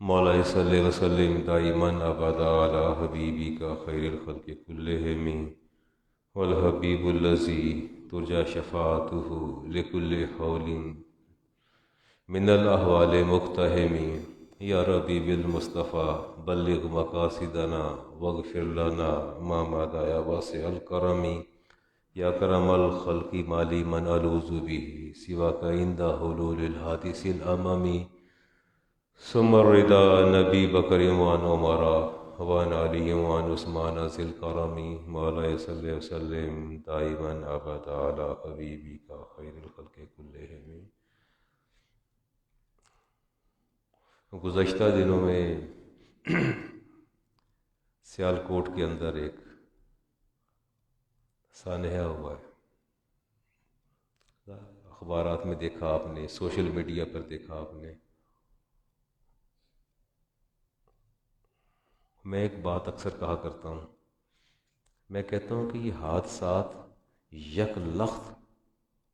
مولا صلی وسلم دائما ابدا علی حبیبی کا خیر الخلق کلہم والحبیب الذی ترجى شفاعته لكل حول من الاحوال مقتحم یا ربی بالمصطفیٰ بلغ مقاصدنا واغفر لنا ما مضى یا واسع الکرم یا کرم الخلق مالی من الوذ به سواک عند حلول الحادث الامم ثم الرضا نبی بکر وعن عمر وعن علی وعن عثمان ذی الکرم مولا صلی وسلم دائما ابدا علی حبیبی کا خیر الخلق کلہم۔ گزشتہ دنوں میں سیالکوٹ کے اندر ایک سانحہ ہوا ہے، اخبارات میں دیکھا آپ نے، سوشل میڈیا پر دیکھا آپ نے۔ میں ایک بات اکثر کہا کرتا ہوں، میں کہتا ہوں کہ یہ حادثات یک لخت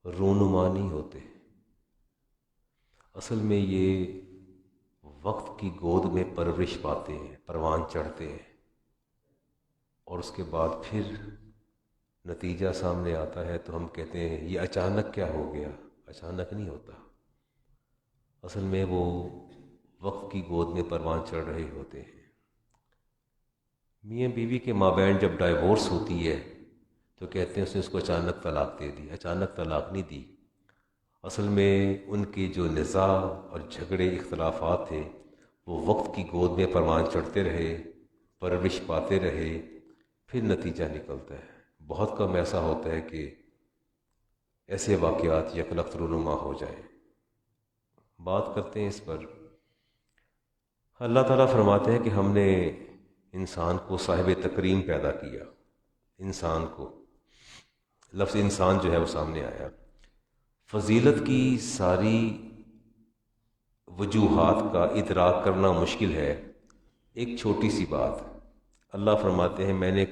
رونما نہیں ہوتے، اصل میں یہ وقت کی گود میں پرورش پاتے ہیں، پروان چڑھتے ہیں، اور اس کے بعد پھر نتیجہ سامنے آتا ہے تو ہم کہتے ہیں یہ اچانک کیا ہو گیا۔ اچانک نہیں ہوتا، اصل میں وہ وقت کی گود میں پروان چڑھ رہے ہوتے ہیں۔ میاں بیوی کے مابین جب ڈائیورس ہوتی ہے تو کہتے ہیں اس کو اچانک طلاق دے دی۔ اچانک طلاق نہیں دی، اصل میں ان کے جو نزاع اور جھگڑے اختلافات تھے وہ وقت کی گود میں پروان چڑھتے رہے، پرورش پاتے رہے، پھر نتیجہ نکلتا ہے۔ بہت کم ایسا ہوتا ہے کہ ایسے واقعات یکلخت رونما ہو جائیں۔ بات کرتے ہیں اس پر۔ اللہ تعالیٰ فرماتے ہیں کہ ہم نے انسان کو صاحب تکریم پیدا کیا۔ انسان کو، لفظ انسان جو ہے وہ سامنے آیا۔ فضیلت کی ساری وجوہات کا ادراک کرنا مشکل ہے۔ ایک چھوٹی سی بات، اللہ فرماتے ہیں میں نے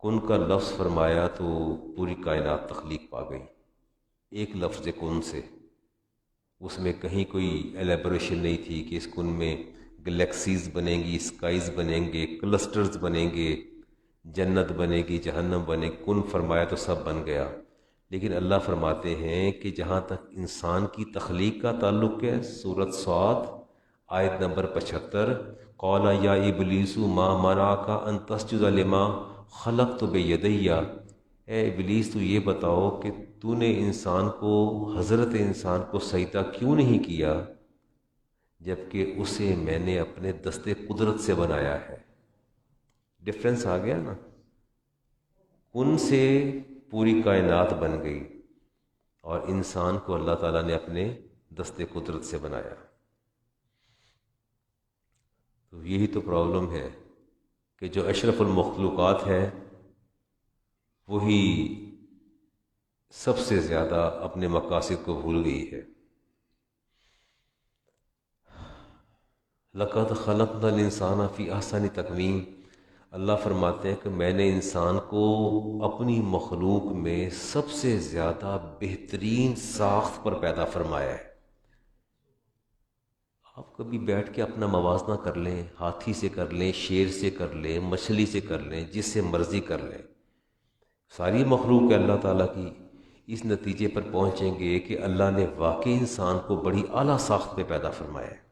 کن کا لفظ فرمایا تو پوری کائنات تخلیق پا گئی، ایک لفظ کن سے۔ اس میں کہیں کوئی ایلیبوریشن نہیں تھی کہ اس کن میں گلیکسیز بنیں گی، اسکائز بنیں گے، کلسٹرز بنیں گے، جنت بنے گی، جہنم بنے گی۔ کن فرمایا تو سب بن گیا۔ لیکن اللہ فرماتے ہیں کہ جہاں تک انسان کی تخلیق کا تعلق ہے، سورۃ صاد آیت نمبر 75، قال یا ابلیس ما منعک ان تسجد لما خلقت بیدی، اے ابلیس تو یہ بتاؤ کہ تو نے انسان کو، حضرت انسان کو سجدہ کیوں نہیں کیا جبکہ اسے میں نے اپنے دستے قدرت سے بنایا ہے۔ ڈفرنس آ گیا نا، کن سے پوری کائنات بن گئی اور انسان کو اللہ تعالیٰ نے اپنے دستے قدرت سے بنایا۔ تو یہی تو پرابلم ہے کہ جو اشرف المخلوقات ہے وہی سب سے زیادہ اپنے مقاصد کو بھول گئی ہے۔ لَقَدْ خَلَقْنَا الْإِنسَانَ فِي أَحْسَنِ تَقْوِيمٍ، اللہ فرماتے ہیں کہ میں نے انسان کو اپنی مخلوق میں سب سے زیادہ بہترین ساخت پر پیدا فرمایا ہے۔ آپ کبھی بیٹھ کے اپنا موازنہ کر لیں، ہاتھی سے کر لیں، شیر سے کر لیں، مچھلی سے کر لیں، جس سے مرضی کر لیں، ساری مخلوق ہے اللہ تعالیٰ کی، اس نتیجے پر پہنچیں گے کہ اللہ نے واقعی انسان کو بڑی اعلیٰ ساخت پہ پیدا فرمایا ہے،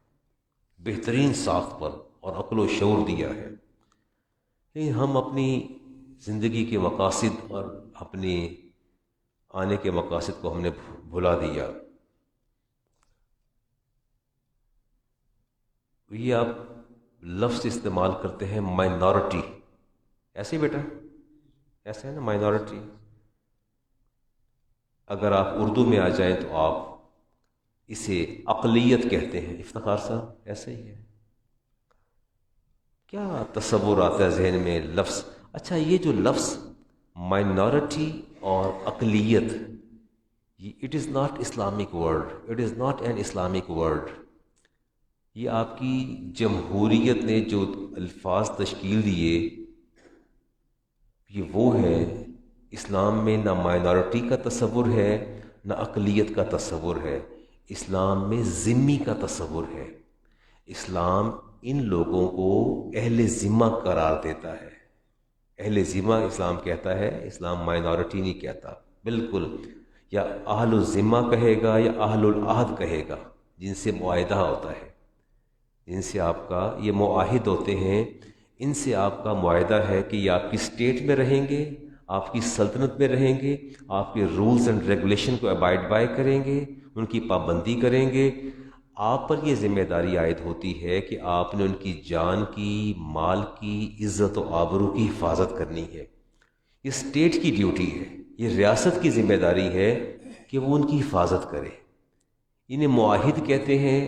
بہترین ساخت پر، اور عقل و شعور دیا ہے۔ لیکن ہم اپنی زندگی کے مقاصد اور اپنے آنے کے مقاصد کو ہم نے بھلا دیا۔ یہ آپ لفظ استعمال کرتے ہیں مائنورٹی، ایسے ہی بیٹا، ایسے ہے نا مائنورٹی۔ اگر آپ اردو میں آ جائیں تو آپ اسے اقلیت کہتے ہیں۔ افتخار صاحب ایسے ہی ہے، کیا تصور آتا ہے ذہن میں لفظ؟ اچھا، یہ جو لفظ مائنورٹی اور اقلیت، it is not Islamic word, it is not an Islamic word. یہ آپ کی جمہوریت نے جو الفاظ تشکیل دیے یہ وہ ہے۔ اسلام میں نہ مائنورٹی کا تصور ہے نہ اقلیت کا تصور ہے، اسلام میں ذمی کا تصور ہے۔ اسلام ان لوگوں کو اہل ذمہ قرار دیتا ہے. اہل ذمہ اسلام کہتا ہے، اسلام مائنورٹی نہیں کہتا بالکل. یا اہل الذمہ کہے گا یا اہل العہد کہے گا، جن سے معاہدہ ہوتا ہے، جن سے آپ کا یہ معاہد ہوتے ہیں، ان سے آپ کا معاہدہ ہے کہ یہ آپ کی اسٹیٹ میں رہیں گے، آپ کی سلطنت میں رہیں گے، آپ کے رولز اینڈ ریگولیشن کو ابائڈ بائی کریں گے، ان کی پابندی کریں گے. آپ پر یہ ذمہ داری عائد ہوتی ہے کہ آپ نے ان کی جان کی، مال کی، عزت و آبرو کی حفاظت کرنی ہے. یہ اسٹیٹ کی ڈیوٹی ہے، یہ ریاست کی ذمہ داری ہے کہ وہ ان کی حفاظت کرے. انہیں معاہد کہتے ہیں،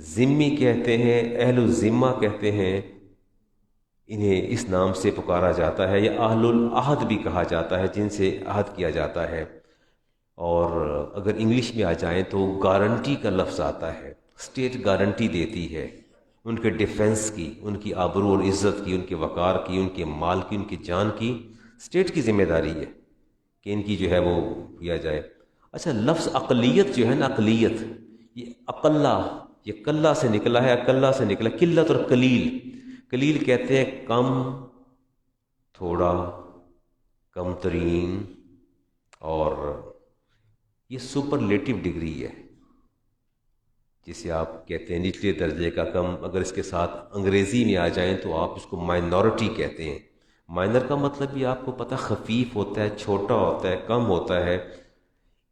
ذمی کہتے ہیں، اہل الذمہ کہتے ہیں. انہیں اس نام سے پکارا جاتا ہے، یا اہل العہد بھی کہا جاتا ہے، جن سے عہد کیا جاتا ہے. اور اگر انگلش میں آ جائیں تو گارنٹی کا لفظ آتا ہے. اسٹیٹ گارنٹی دیتی ہے ان کے ڈیفنس کی، ان کی آبرو اور عزت کی، ان کے وقار کی، ان کے مال کی، ان کی جان کی. اسٹیٹ کی ذمہ داری ہے کہ ان کی جو ہے وہ کیا جائے. اچھا، لفظ اقلیت جو ہے نا، اقلیت، یہ اقلہ، یہ کلہ سے نکلا ہے، اقلہ سے نکلا. قلت اور قلیل، قلیل کہتے ہیں کم، تھوڑا، کم ترین. اور یہ سپرلیٹو ڈگری ہے جسے آپ کہتے ہیں نچلے درجے کا، کم. اگر اس کے ساتھ انگریزی میں آ جائیں تو آپ اس کو مائنورٹی کہتے ہیں. مائنر کا مطلب بھی آپ کو پتہ، خفیف ہوتا ہے، چھوٹا ہوتا ہے، کم ہوتا ہے.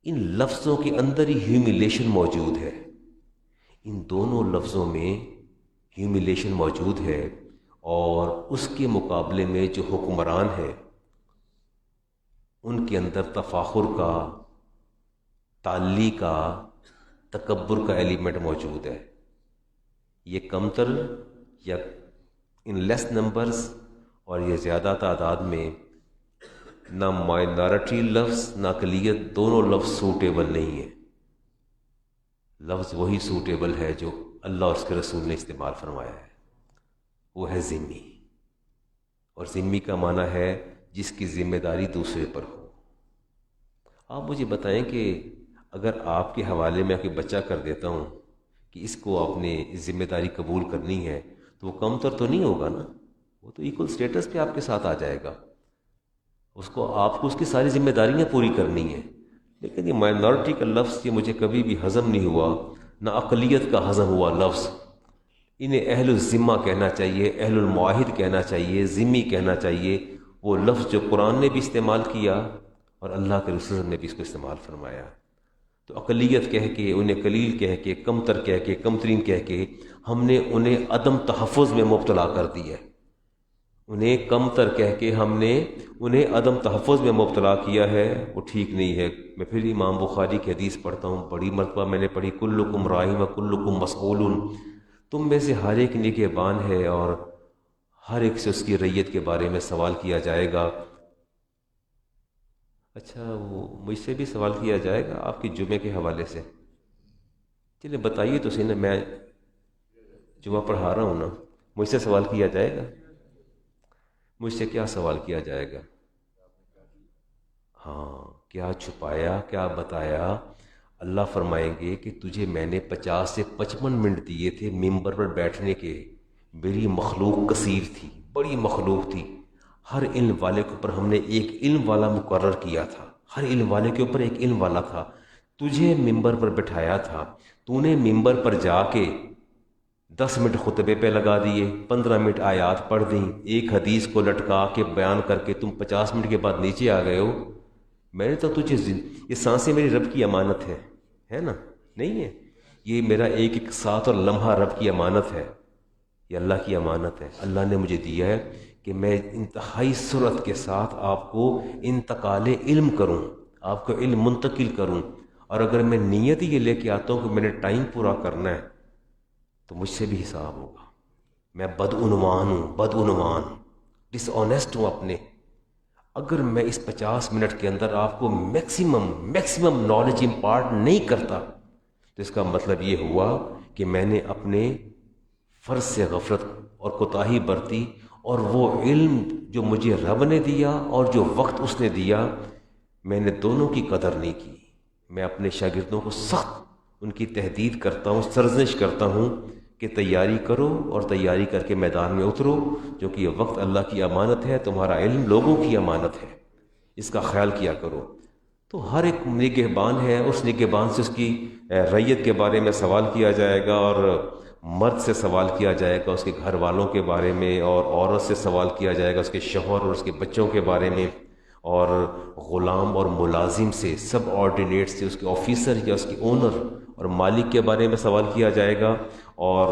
ان لفظوں کے اندر ہی ہیوملیشن موجود ہے. ان دونوں لفظوں میں ہیوملیشن موجود ہے. اور اس کے مقابلے میں جو حکمران ہے ان کے اندر تفاخر کا، تعلی کا، تکبر کا ایلیمنٹ موجود ہے. یہ کمتر یا ان لیس نمبرز اور یہ زیادہ تعداد میں نہ مائنارٹی لفظ نہ اقلیت، دونوں لفظ سوٹیبل نہیں ہیں. لفظ وہی سوٹیبل ہے جو اللہ اور اس کے رسول نے استعمال فرمایا ہے، وہ ہے ذمی. اور ذمی کا معنی ہے جس کی ذمہ داری دوسرے پر ہو. آپ مجھے بتائیں کہ اگر آپ کے حوالے میں کوئی بچہ کر دیتا ہوں کہ اس کو آپ نے ذمہ داری قبول کرنی ہے، تو وہ کم تر تو نہیں ہوگا نا، وہ تو ایکول سٹیٹس پہ آپ کے ساتھ آ جائے گا. اس کو، آپ کو اس کی ساری ذمہ داریاں پوری کرنی ہیں. لیکن یہ مائنورٹی کا لفظ یہ مجھے کبھی بھی ہضم نہیں ہوا، نہ اقلیت کا ہضم ہوا لفظ. انہیں اہل الذمہ کہنا چاہیے، اہل المعاہد کہنا چاہیے، ذمی کہنا چاہیے. وہ لفظ جو قرآن نے بھی استعمال کیا اور اللہ کے رسول نے بھی اس کو استعمال فرمایا. تو اقلیت کہہ کے، انہیں قلیل کہہ کے، کمتر کہہ کے، کم ترین کہہ کے ہم نے انہیں عدم تحفظ میں مبتلا کر دیا ہے. انہیں کمتر کہہ کے ہم نے انہیں عدم تحفظ میں مبتلا کیا ہے. وہ ٹھیک نہیں ہے. میں پھر امام بخاری کی حدیث پڑھتا ہوں، بڑی مرتبہ میں نے پڑھی، کلکم راعٍ و کلکم مسئول. تم میں سے ہر ایک نگہبان ہے اور ہر ایک سے اس کی رعیت کے بارے میں سوال کیا جائے گا. اچھا، وہ مجھ سے بھی سوال کیا جائے گا آپ کی جمعے کے حوالے سے؟ چلے بتائیے تو صحیح نا، میں جمعہ پڑھا رہا ہوں نا، مجھ سے سوال کیا جائے گا؟ مجھ سے کیا سوال کیا جائے گا؟ ہاں، کیا چھپایا، کیا بتایا؟ اللہ فرمائیں گے کہ تجھے میں نے 50 سے 55 منٹ دیے تھے ممبر پر بیٹھنے کے. میری مخلوق کثیر تھی، بڑی مخلوق تھی. ہر علم والے کے اوپر ہم نے ایک علم والا مقرر کیا تھا، ہر علم والے کے اوپر ایک علم والا تھا. تجھے ممبر پر بٹھایا تھا، تو نے ممبر پر جا کے 10 منٹ خطبے پہ لگا دیے، 15 منٹ آیات پڑھ دیں، ایک حدیث کو لٹکا کے بیان کر کے تم 50 منٹ کے بعد نیچے آ گئے ہو. میں نے تو تجھے، یہ سانسیں میری رب کی امانت ہے نا؟ نہیں ہے؟ یہ میرا ایک ایک ساتھ اور لمحہ رب کی امانت ہے، یہ اللہ کی امانت ہے. اللہ نے مجھے دیا ہے کہ میں انتہائی سرعت کے ساتھ آپ کو انتقال علم کروں، آپ کو علم منتقل کروں. اور اگر میں نیت یہ لے کے آتا ہوں کہ میں نے ٹائم پورا کرنا ہے تو مجھ سے بھی حساب ہوگا. میں بدعنوان ہوں، بدعنوان، ڈس آنیسٹ ہوں اپنے. اگر میں اس 50 منٹ کے اندر آپ کو میکسیمم نالج امپارٹ نہیں کرتا تو اس کا مطلب یہ ہوا کہ میں نے اپنے فرض سے غفلت اور کوتاہی برتی. اور وہ علم جو مجھے رب نے دیا اور جو وقت اس نے دیا، میں نے دونوں کی قدر نہیں کی. میں اپنے شاگردوں کو سخت ان کی تہدید کرتا ہوں، سرزنش کرتا ہوں کہ تیاری کرو اور تیاری کر کے میدان میں اترو، جو کہ یہ وقت اللہ کی امانت ہے، تمہارا علم لوگوں کی امانت ہے، اس کا خیال کیا کرو۔ تو ہر ایک نگہبان ہے، اس نگہبان سے اس کی ریت کے بارے میں سوال کیا جائے گا، اور مرد سے سوال کیا جائے گا اس کے گھر والوں کے بارے میں، اور عورت سے سوال کیا جائے گا اس کے شوہر اور اس کے بچوں کے بارے میں، اور غلام اور ملازم سے، سب آرڈینیٹ سے، اس کے آفیسر یا اس کے اونر اور مالک کے بارے میں سوال کیا جائے گا، اور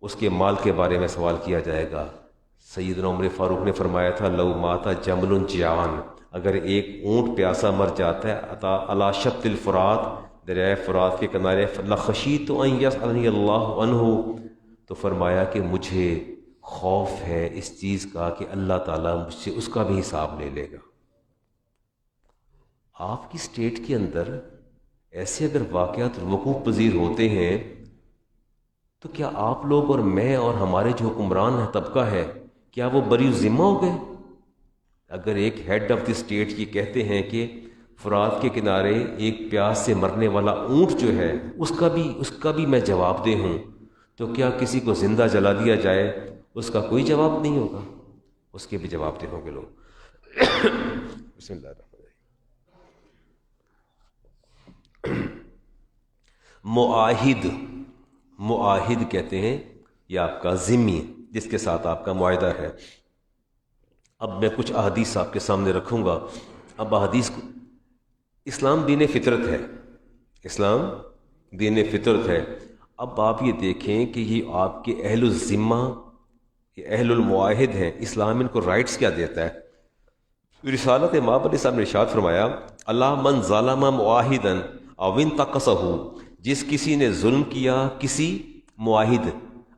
اس کے مال کے بارے میں سوال کیا جائے گا۔ سیدنا عمر فاروق نے فرمایا تھا لو ماتا جمل جیعان، اگر ایک اونٹ پیاسا مر جاتا ہے عطا علی شط الفرات، دریائے فرات کے کنارے، لخشیت ان یسألنی اللہ عنہ، تو فرمایا کہ مجھے خوف ہے اس چیز کا کہ اللہ تعالیٰ مجھ سے اس کا بھی حساب لے لے گا۔ آپ کی اسٹیٹ کے اندر ایسے اگر واقعات وقوع پذیر ہوتے ہیں تو کیا آپ لوگ اور میں اور ہمارے جو حکمران ہیں طبقہ ہے، کیا وہ بری ذمہ ہو گئے؟ اگر ایک ہیڈ آف دی اسٹیٹ یہ کہتے ہیں کہ فرات کے کنارے ایک پیاس سے مرنے والا اونٹ جو ہے اس کا بھی میں جواب دہ ہوں، تو کیا کسی کو زندہ جلا دیا جائے اس کا کوئی جواب نہیں ہوگا؟ اس کے بھی جواب دہ ہوں گے لوگ۔ بسم اللہ الرحمن الرحیم۔ معاہد کہتے ہیں یہ آپ کا ذمی، جس کے ساتھ آپ کا معاہدہ ہے۔ اب میں کچھ احادیث آپ کے سامنے رکھوں گا۔ اب احادیث کو، اسلام دین فطرت ہے، اسلام دین فطرت ہے۔ اب آپ یہ دیکھیں کہ یہ آپ کے اہل الذمہ، یہ اہل المعاہد ہیں، اسلام ان کو رائٹس کیا دیتا ہے؟ رسالت مآب علیہ السلام نے ارشاد فرمایا اللہ من ظلم معاہدا او انتقصہ، جس کسی نے ظلم کیا کسی معاہد۔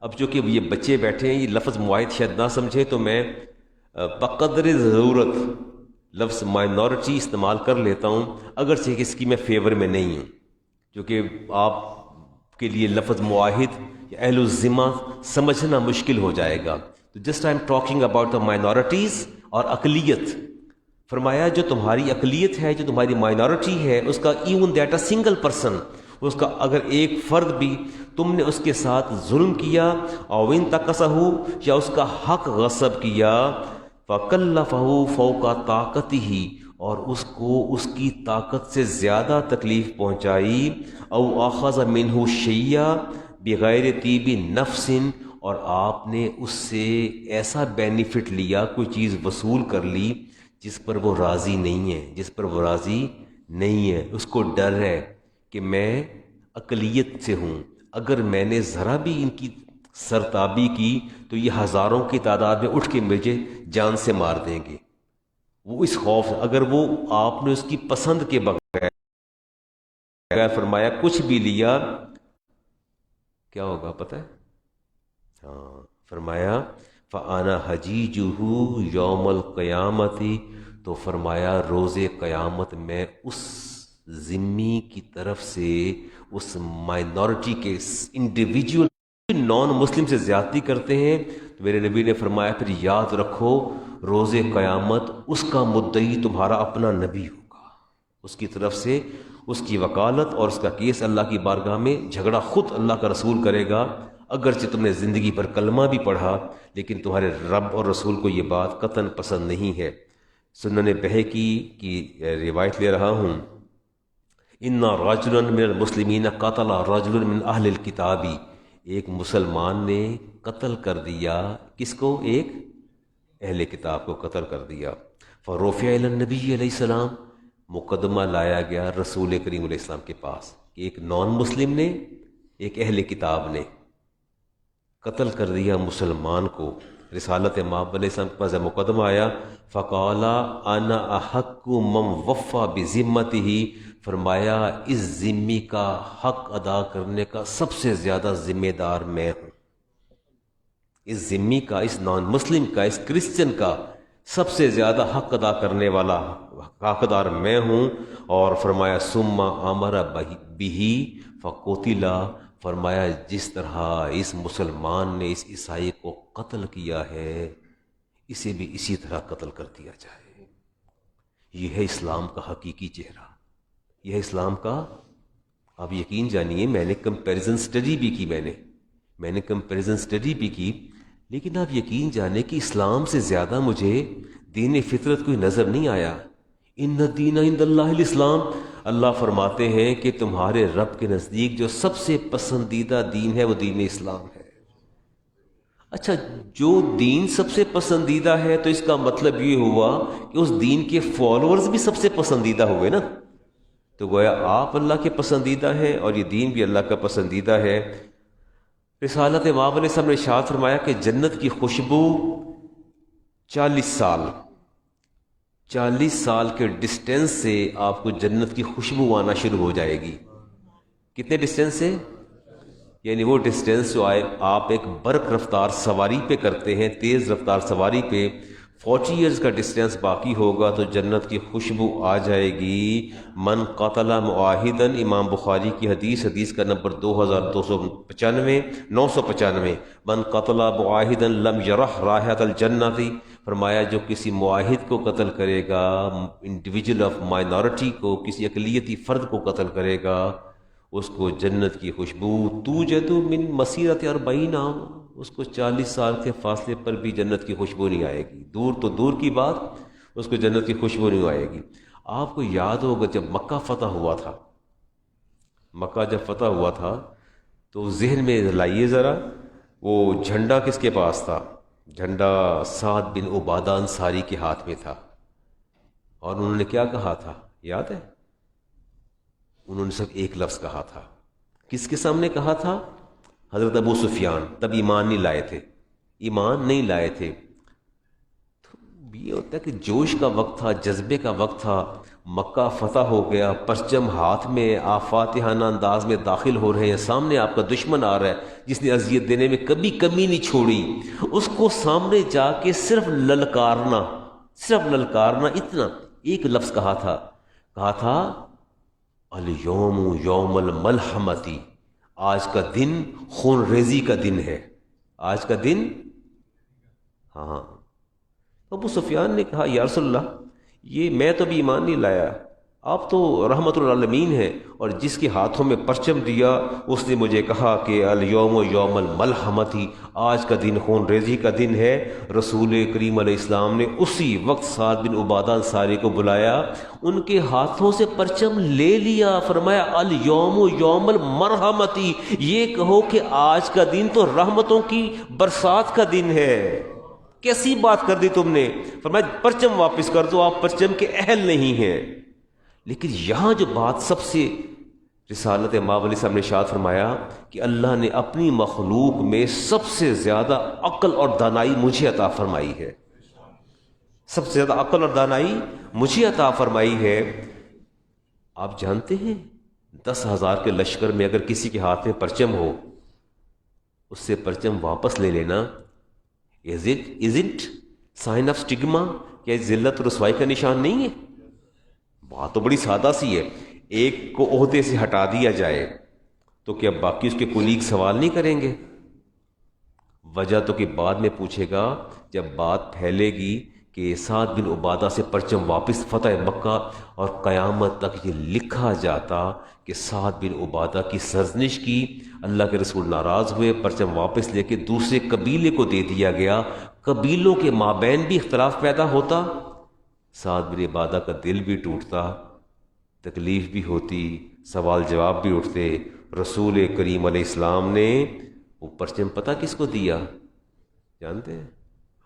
اب جو کہ یہ بچے بیٹھے ہیں، یہ لفظ معاہد شاید نہ سمجھے تو میں بقدر ضرورت لفظ مائنورٹی استعمال کر لیتا ہوں، اگرچہ اس کی میں فیور میں نہیں ہوں، جو کہ آپ کے لیے لفظ معاہد یا اہل الذمہ سمجھنا مشکل ہو جائے گا۔ تو just I am talking about the minorities اور اقلیت۔ فرمایا جو تمہاری اقلیت ہے، جو تمہاری مائنورٹی ہے، اس کا even that a single person, اس کا اگر ایک فرد بھی تم نے اس کے ساتھ ظلم کیا، او انتقصہ، یا اس کا حق غصب کیا، فَكَلَّفَهُ فَوْقَ طَاقَتِهِ، اور اس کو اس کی طاقت سے زیادہ تکلیف پہنچائی، او اخذ منہ شیئا بغیر طیب نفس، اور آپ نے اس سے ایسا بینیفٹ لیا، کوئی چیز وصول کر لی جس پر وہ راضی نہیں ہے، جس پر وہ راضی نہیں ہے، اس کو ڈر ہے کہ میں اقلیت سے ہوں، اگر میں نے ذرا بھی ان کی سرتابی کی تو یہ ہزاروں کی تعداد میں اٹھ کے مجھے جان سے مار دیں گے۔ وہ اس خوف، اگر وہ آپ نے اس کی پسند کے بغیر فرمایا کچھ بھی لیا، کیا ہوگا پتہ ہے؟ ہاں، فرمایا فَأَنَا حَجِيجُهُ يَوْمَ الْقِيَامَةِ، تو فرمایا روز قیامت میں اس ذمی کی طرف سے، اس مائنورٹی کے انڈیویجول نان مسلم سے زیادتی کرتے ہیں، تو میرے نبی نے فرمایا پھر یاد رکھو روز قیامت اس کا مدعی تمہارا اپنا نبی ہوگا، اس کی طرف سے اس کی وکالت اور اس کا کیس اللہ کی بارگاہ میں جھگڑا خود اللہ کا رسول کرے گا۔ اگرچہ تم نے زندگی پر کلمہ بھی پڑھا، لیکن تمہارے رب اور رسول کو یہ بات قطعاً پسند نہیں ہے۔ سنن بہقی کی روایت لے رہا ہوں، ان رجلا من المسلمین قتل رجلا من اہل الکتاب، ایک مسلمان نے قتل کر دیا، کس کو؟ ایک اہل کتاب کو قتل کر دیا۔ فرفع الی النبی علیہ السلام، مقدمہ لایا گیا رسول کریم علیہ السلام کے پاس کہ ایک نان مسلم نے، ایک اہل کتاب نے قتل کر دیا مسلمان کو۔ رسالت مآب علیہ السلام کے پاس مقدمہ آیا، فقال انا احق من وفى بذمته، فرمایا اس ذمی کا حق ادا کرنے کا سب سے زیادہ ذمہ دار میں ہوں، اس ذمی کا، اس نان مسلم کا، اس کرسچن کا سب سے زیادہ حق ادا کرنے والا حقدار میں ہوں۔ اور فرمایا ثم امر بہ فقتل، فرمایا جس طرح اس مسلمان نے اس عیسائی کو قتل کیا ہے، اسے بھی اسی طرح قتل کر دیا جائے۔ یہ ہے اسلام کا حقیقی چہرہ، یہ ہے اسلام کا۔ آپ یقین جانیے میں نے کمپیریزن سٹڈی بھی کی، میں نے میں نے کمپیریزن اسٹڈی بھی کی، لیکن آپ یقین جانیں کہ اسلام سے زیادہ مجھے دین فطرت کوئی نظر نہیں آیا۔ ان الدین عند اللہ الاسلام، اللہ فرماتے ہیں کہ تمہارے رب کے نزدیک جو سب سے پسندیدہ دین ہے وہ دین اسلام ہے۔ اچھا، جو دین سب سے پسندیدہ ہے تو اس کا مطلب یہ ہوا کہ اس دین کے فالوورز بھی سب سے پسندیدہ ہوئے نا، تو گویا آپ اللہ کے پسندیدہ ہیں اور یہ دین بھی اللہ کا پسندیدہ ہے۔ رسالت امام علیہ السلام نے ارشاد فرمایا کہ جنت کی خوشبو 40 سال کے ڈسٹینس سے آپ کو جنت کی خوشبو آنا شروع ہو جائے گی۔ کتنے ڈسٹینس سے؟ یعنی وہ ڈسٹینس جو آپ ایک برق رفتار سواری پہ کرتے ہیں، تیز رفتار سواری پہ 40 ایئرز کا ڈسٹینس باقی ہوگا تو جنت کی خوشبو آ جائے گی۔ من قتل معاہدن، امام بخاری کی حدیث کا نمبر 995 من قتل معاہدن لم یرح رائحۃ الجنۃ، فرمایا جو کسی معاہد کو قتل کرے گا، انڈیویجول آف مائنورٹی کو، کسی اقلیتی فرد کو قتل کرے گا، اس کو جنت کی خوشبو توجد من مسیرت 40 عام، اس کو 40 سال کے فاصلے پر بھی جنت کی خوشبو نہیں آئے گی، دور تو دور کی بات، اس کو جنت کی خوشبو نہیں آئے گی۔ آپ کو یاد ہوگا جب مکہ فتح ہوا تھا، مکہ جب فتح ہوا تھا تو ذہن میں لائیے ذرا، وہ جھنڈا کس کے پاس تھا؟ جھنڈا سعد بن عبادہ انصاری کے ہاتھ میں تھا، اور انہوں نے کیا کہا تھا یاد ہے؟ انہوں نے صرف ایک لفظ کہا تھا۔ کس کے سامنے کہا تھا؟ حضرت ابو سفیان، تب ایمان نہیں لائے تھے۔ تو یہ ہوتا ہے کہ جوش کا وقت تھا، جذبے کا وقت تھا، مکہ فتح ہو گیا، پرچم ہاتھ میں، آپ فاتحانہ انداز میں داخل ہو رہے ہیں، سامنے آپ کا دشمن آ رہا ہے جس نے اذیت دینے میں کبھی کمی نہیں چھوڑی، اس کو سامنے جا کے صرف للکارنا، اتنا ایک لفظ کہا تھا الیوم یوم الملحمتی، آج کا دن خون ریزی کا دن ہے، آج کا دن۔ ہاں، ابو سفیان نے کہا یا رسول اللہ، یہ میں تو بھی ایمان نہیں لایا، آپ تو رحمت العالمین ہیں، اور جس کے ہاتھوں میں پرچم دیا اس نے مجھے کہا کہ الیوم یوم الملحمتی، آج کا دن خون ریزی کا دن ہے۔ رسول کریم علیہ السلام نے اسی وقت سعد بن عبادہ انصاری کو بلایا، ان کے ہاتھوں سے پرچم لے لیا، فرمایا الیوم یوم المرحمتی، یہ کہو کہ آج کا دن تو رحمتوں کی برسات کا دن ہے۔ کیسی بات کر دی تم نے؟ فرمایا پرچم واپس کر دو، آپ پرچم کے اہل نہیں ہیں۔ لیکن یہاں جو بات سب سے رسالت امام علیہ السلام نے ارشاد فرمایا کہ اللہ نے اپنی مخلوق میں سب سے زیادہ عقل اور دانائی مجھے عطا فرمائی ہے، سب سے زیادہ عقل اور دانائی مجھے عطا فرمائی ہے۔ آپ جانتے ہیں 10,000 کے لشکر میں اگر کسی کے ہاتھ میں پرچم ہو، اس سے پرچم واپس لے لینا isn't sign of stigma، کیا ذلت و رسوائی کا نشان نہیں ہے؟ بات تو بڑی سادہ سی ہے، ایک کو عہدے سے ہٹا دیا جائے تو کیا باقی اس کے کولیگ سوال نہیں کریں گے؟ وجہ تو کہ بعد میں پوچھے گا جب بات پھیلے گی کہ سعد بن عبادہ سے پرچم واپس فتح مکہ، اور قیامت تک یہ لکھا جاتا کہ سعد بن عبادہ کی سرزنش کی، اللہ کے رسول ناراض ہوئے، پرچم واپس لے کے دوسرے قبیلے کو دے دیا گیا، قبیلوں کے مابین بھی اختلاف پیدا ہوتا، سعد بن عبادہ کا دل بھی ٹوٹتا، تکلیف بھی ہوتی، سوال جواب بھی اٹھتے۔ رسول کریم علیہ السلام نے وہ پرچم پتہ کس کو دیا جانتے ہیں؟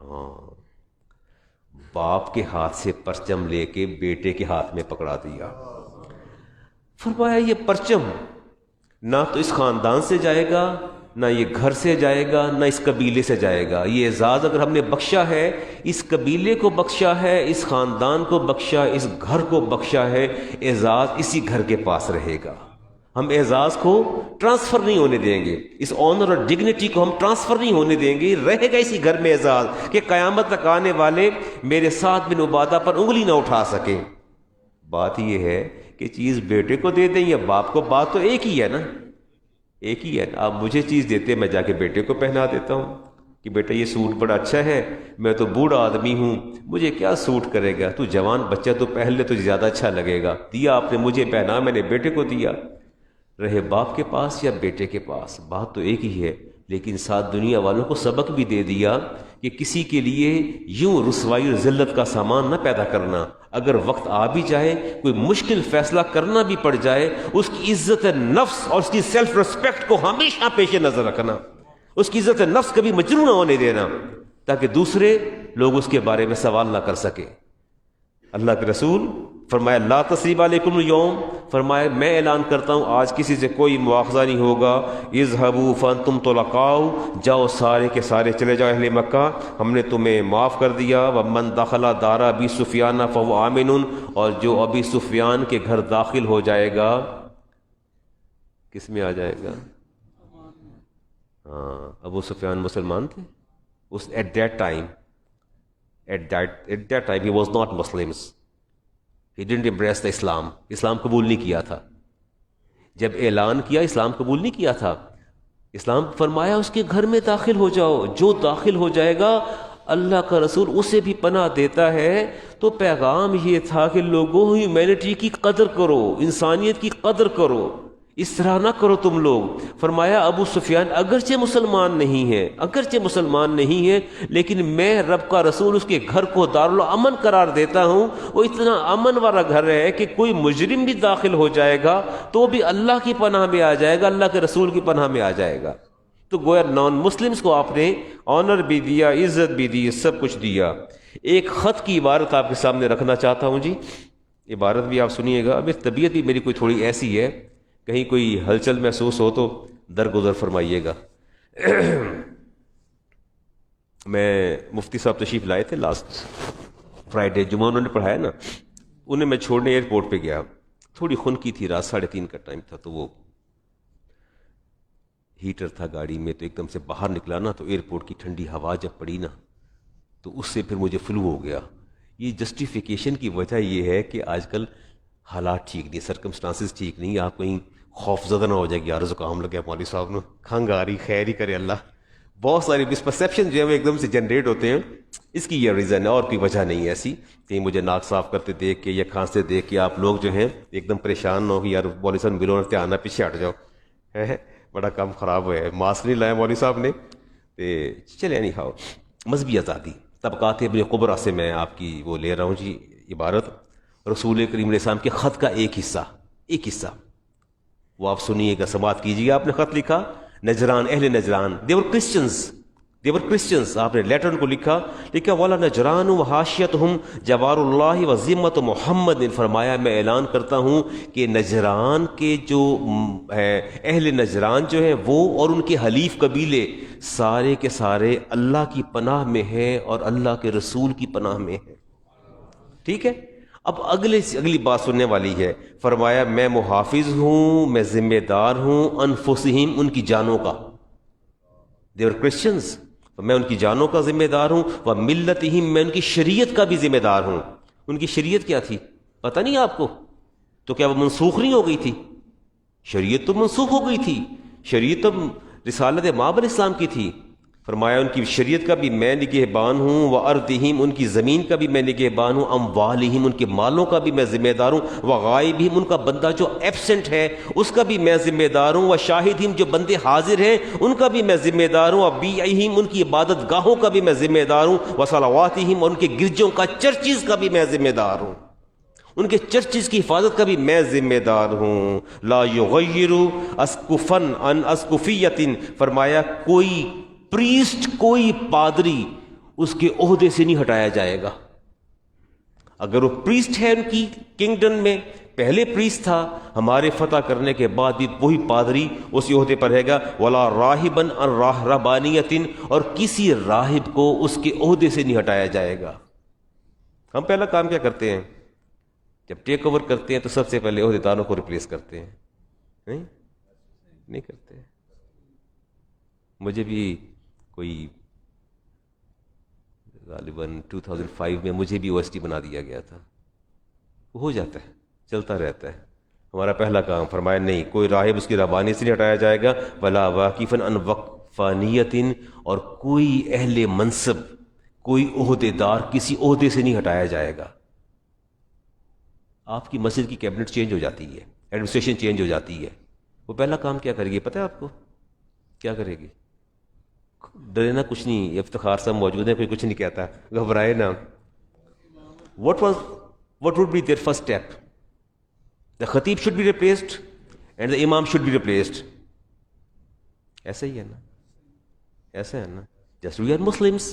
ہاں، باپ کے ہاتھ سے پرچم لے کے بیٹے کے ہاتھ میں پکڑا دیا، فرمایا یہ پرچم نہ تو اس خاندان سے جائے گا، نہ یہ گھر سے جائے گا، نہ اس قبیلے سے جائے گا، یہ اعزاز اگر ہم نے بخشا ہے، اس قبیلے کو بخشا ہے، اس خاندان کو بخشا، اس گھر کو بخشا ہے، اعزاز اسی گھر کے پاس رہے گا، ہم اعزاز کو ٹرانسفر نہیں ہونے دیں گے، اس آنر اور ڈگنیٹی کو ہم ٹرانسفر نہیں ہونے دیں گے، رہے گا اسی گھر میں اعزاز کہ قیامت تک آنے والے میرے سعد بن عبادہ پر انگلی نہ اٹھا سکیں۔ بات یہ ہے کہ چیز بیٹے کو دے دیں یا باپ کو، بات تو ایک ہی ہے نا، ایک ہی ہے۔ آپ مجھے چیز دیتے میں جا کے بیٹے کو پہنا دیتا ہوں کہ بیٹا یہ سوٹ بڑا اچھا ہے، میں تو بوڑھا آدمی ہوں، مجھے کیا سوٹ کرے گا، تو جوان بچہ تو پہن لے تو زیادہ اچھا لگے گا، دیا آپ نے مجھے پہنا، میں نے بیٹے کو دیا، رہے باپ کے پاس یا بیٹے کے پاس، بات تو ایک ہی ہے۔ لیکن ساتھ دنیا والوں کو سبق بھی دے دیا کہ کسی کے لیے یوں رسوائی اور ذلت کا سامان نہ پیدا کرنا. اگر وقت آ بھی جائے، کوئی مشکل فیصلہ کرنا بھی پڑ جائے، اس کی عزت نفس اور اس کی سیلف ریسپیکٹ کو ہمیشہ پیش نظر رکھنا. اس کی عزت نفس کبھی مجروح نہ ہونے دینا، تاکہ دوسرے لوگ اس کے بارے میں سوال نہ کر سکے. اللہ کے رسول فرمایا لا تثریب علیکم اليوم، فرمایا میں اعلان کرتا ہوں آج کسی سے کوئی مواخذہ نہیں ہوگا. اذهبوا فانتم طلقاء، جاؤ سارے کے سارے چلے جاؤ اہل مکہ، ہم نے تمہیں معاف کر دیا. ومن دخل دار ابی سفیان فهو آمن، اور جو ابی سفیان کے گھر داخل ہو جائے گا کس میں آ جائے گا؟ ہاں، ابو سفیان مسلمان تھے اس at that time he was not Muslims. He didn't embrace the Islam. اسلام قبول نہیں کیا تھا. جب اعلان کیا اسلام قبول نہیں کیا تھا. اسلام فرمایا اس کے گھر میں داخل ہو جاؤ، جو داخل ہو جائے گا اللہ کا رسول اسے بھی پناہ دیتا ہے. تو پیغام یہ تھا کہ لوگوں ہیومینٹی کی قدر کرو، انسانیت کی قدر کرو، اس طرح نہ کرو تم لوگ. فرمایا ابو سفیان اگرچہ مسلمان نہیں ہے لیکن میں رب کا رسول اس کے گھر کو دارالامن قرار دیتا ہوں. وہ اتنا امن والا گھر ہے کہ کوئی مجرم بھی داخل ہو جائے گا تو بھی اللہ کی پناہ میں آ جائے گا، اللہ کے رسول کی پناہ میں آ جائے گا. تو گویا نان مسلمز کو آپ نے آنر بھی دیا، عزت بھی دی، سب کچھ دیا. ایک خط کی عبارت آپ کے سامنے رکھنا چاہتا ہوں جی، عبارت بھی آپ سنیے گا. ابھی طبیعت بھی میری کوئی تھوڑی ایسی ہے، کہیں کوئی ہلچل محسوس ہو تو درگزر فرمائیے گا. میں مفتی صاحب تشریف لائے تھے لاسٹ فرائیڈے، جمعہ انہوں نے پڑھایا نا، انہیں میں چھوڑنے ایئرپورٹ پہ گیا. تھوڑی خنکی تھی، رات 3:30 کا ٹائم تھا، تو وہ ہیٹر تھا گاڑی میں، تو ایک دم سے باہر نکلا نا، تو ایئرپورٹ کی ٹھنڈی ہوا جب پڑی نا تو اس سے پھر مجھے فلو ہو گیا. یہ جسٹیفیکیشن کی وجہ یہ ہے کہ آج کل حالات ٹھیک نہیں، سرکمسٹانسز ٹھیک نہیں. آپ کہیں خوف زدہ نہ ہو جائے گی، یار زکام لگا مولوی صاحب نے، کھنگ آ رہی، خیر ہی کرے اللہ. بہت ساری مسپرسیپشن جو ہے وہ ایک دم سے جنریٹ ہوتے ہیں. اس کی یہ ریزن ہے اور کوئی وجہ نہیں ہے ایسی. کہیں مجھے ناک صاف کرتے دیکھ کے یا کھانستے دیکھ کے آپ لوگ جو ہیں ایک دم پریشان نہ ہو کہ یار مولوی صاحب ملو نہ آنا، پیچھے ہٹ جاؤ، بڑا کام خراب ہوا ہے. ماسک نہیں لایا مولوی صاحب نے. چلے نہیں کھاؤ. مذہبی آزادی طبقات ابن قبرا سے میں آپ کی وہ لے رہا ہوں جی عبارت. رسول کریم علیہ السلام کے خط کا ایک حصہ وہ آپ سنیے گا، سماعت کیجیے. آپ نے خط لکھا نجران، اہل نجران، دیور کرسچنز. آپ نے لیٹر ان کو لکھا والا نجران و حاشیتہم جوار اللہ و ذمت محمد. نے فرمایا میں اعلان کرتا ہوں کہ نجران کے جو اہل نجران جو ہیں وہ اور ان کے حلیف قبیلے سارے کے سارے اللہ کی پناہ میں ہیں اور اللہ کے رسول کی پناہ میں ہیں. ٹھیک ہے. اب اگلی بات سننے والی ہے. فرمایا میں محافظ ہوں، میں ذمہ دار ہوں انفسہم، ان کی جانوں کا. دیور کرسچنز، میں ان کی جانوں کا ذمہ دار ہوں. و ملتہم، میں ان کی شریعت کا بھی ذمہ دار ہوں. ان کی شریعت کیا تھی پتہ نہیں آپ کو؟ تو کیا وہ منسوخ نہیں ہو گئی تھی؟ شریعت تو منسوخ ہو گئی تھی. شریعت تو رسالت ماب علیہ السلام کی تھی. فرمایا ان کی شریعت کا بھی میں نگہبان ہوں. و ارضہم، ان کی زمین کا بھی میں نگہبان ہوں. اموالہم، ان کے مالوں کا بھی میں ذمہ دار ہوں. و غائبہم، ان کا بندہ جو ایبسنٹ ہے اس کا بھی میں ذمہ دار ہوں. و شاہدہم، جو بندے حاضر ہیں ان کا بھی میں ذمہ دار ہوں. و بیعہم، ان کی عبادت گاہوں کا بھی میں ذمہ دار ہوں. و صلواتہم، اور ان کے گرجوں کا چرچز کا بھی میں ذمہ دار ہوں. ان کے چرچز کی حفاظت کا بھی میں ذمہ دار ہوں. لا یغیر اسقفا عن اسقفیۃ، فرمایا کوئی پریسٹ، کوئی پادری اس کے عہدے سے نہیں ہٹایا جائے گا. اگر وہ پریسٹ ہے ان کی کنگڈم میں، پہلے پریسٹ تھا، ہمارے فتح کرنے کے بعد بھی وہی پادری اسی عہدے پر رہے گا. ولا راہبا عن رہبانیۃ، اور کسی راہب کو اس کے عہدے سے نہیں ہٹایا جائے گا. ہم پہلا کام کیا کرتے ہیں جب ٹیک اوور کرتے ہیں؟ تو سب سے پہلے عہدیداروں کو ریپلیس کرتے ہیں. نہیں کرتے. مجھے بھی کوئی غالباً 2005 میں مجھے بھی OST بنا دیا گیا تھا. وہ ہو جاتا ہے، چلتا رہتا ہے. ہمارا پہلا کام فرمایا نہیں، کوئی راہب اس کی ربانی سے نہیں ہٹایا جائے گا. ولا واقفاً عن وقفانیۃ، اور کوئی اہل منصب، کوئی عہدے دار کسی عہدے سے نہیں ہٹایا جائے گا. آپ کی مسجد کی کیبنٹ چینج ہو جاتی ہے، ایڈمنسٹریشن چینج ہو جاتی ہے، وہ پہلا کام کیا کرے گی پتہ ہے آپ کو؟ کیا کرے گی؟ ڈرے نا کچھ نہیں، افتخار صاحب موجود ہیں، کوئی کچھ نہیں کہتا، گھبرائے نا. What would be their first step? The khatib should be replaced and the imam should be replaced. ایسا ہی ہے نا، ایسا ہے نا. Just we are Muslims.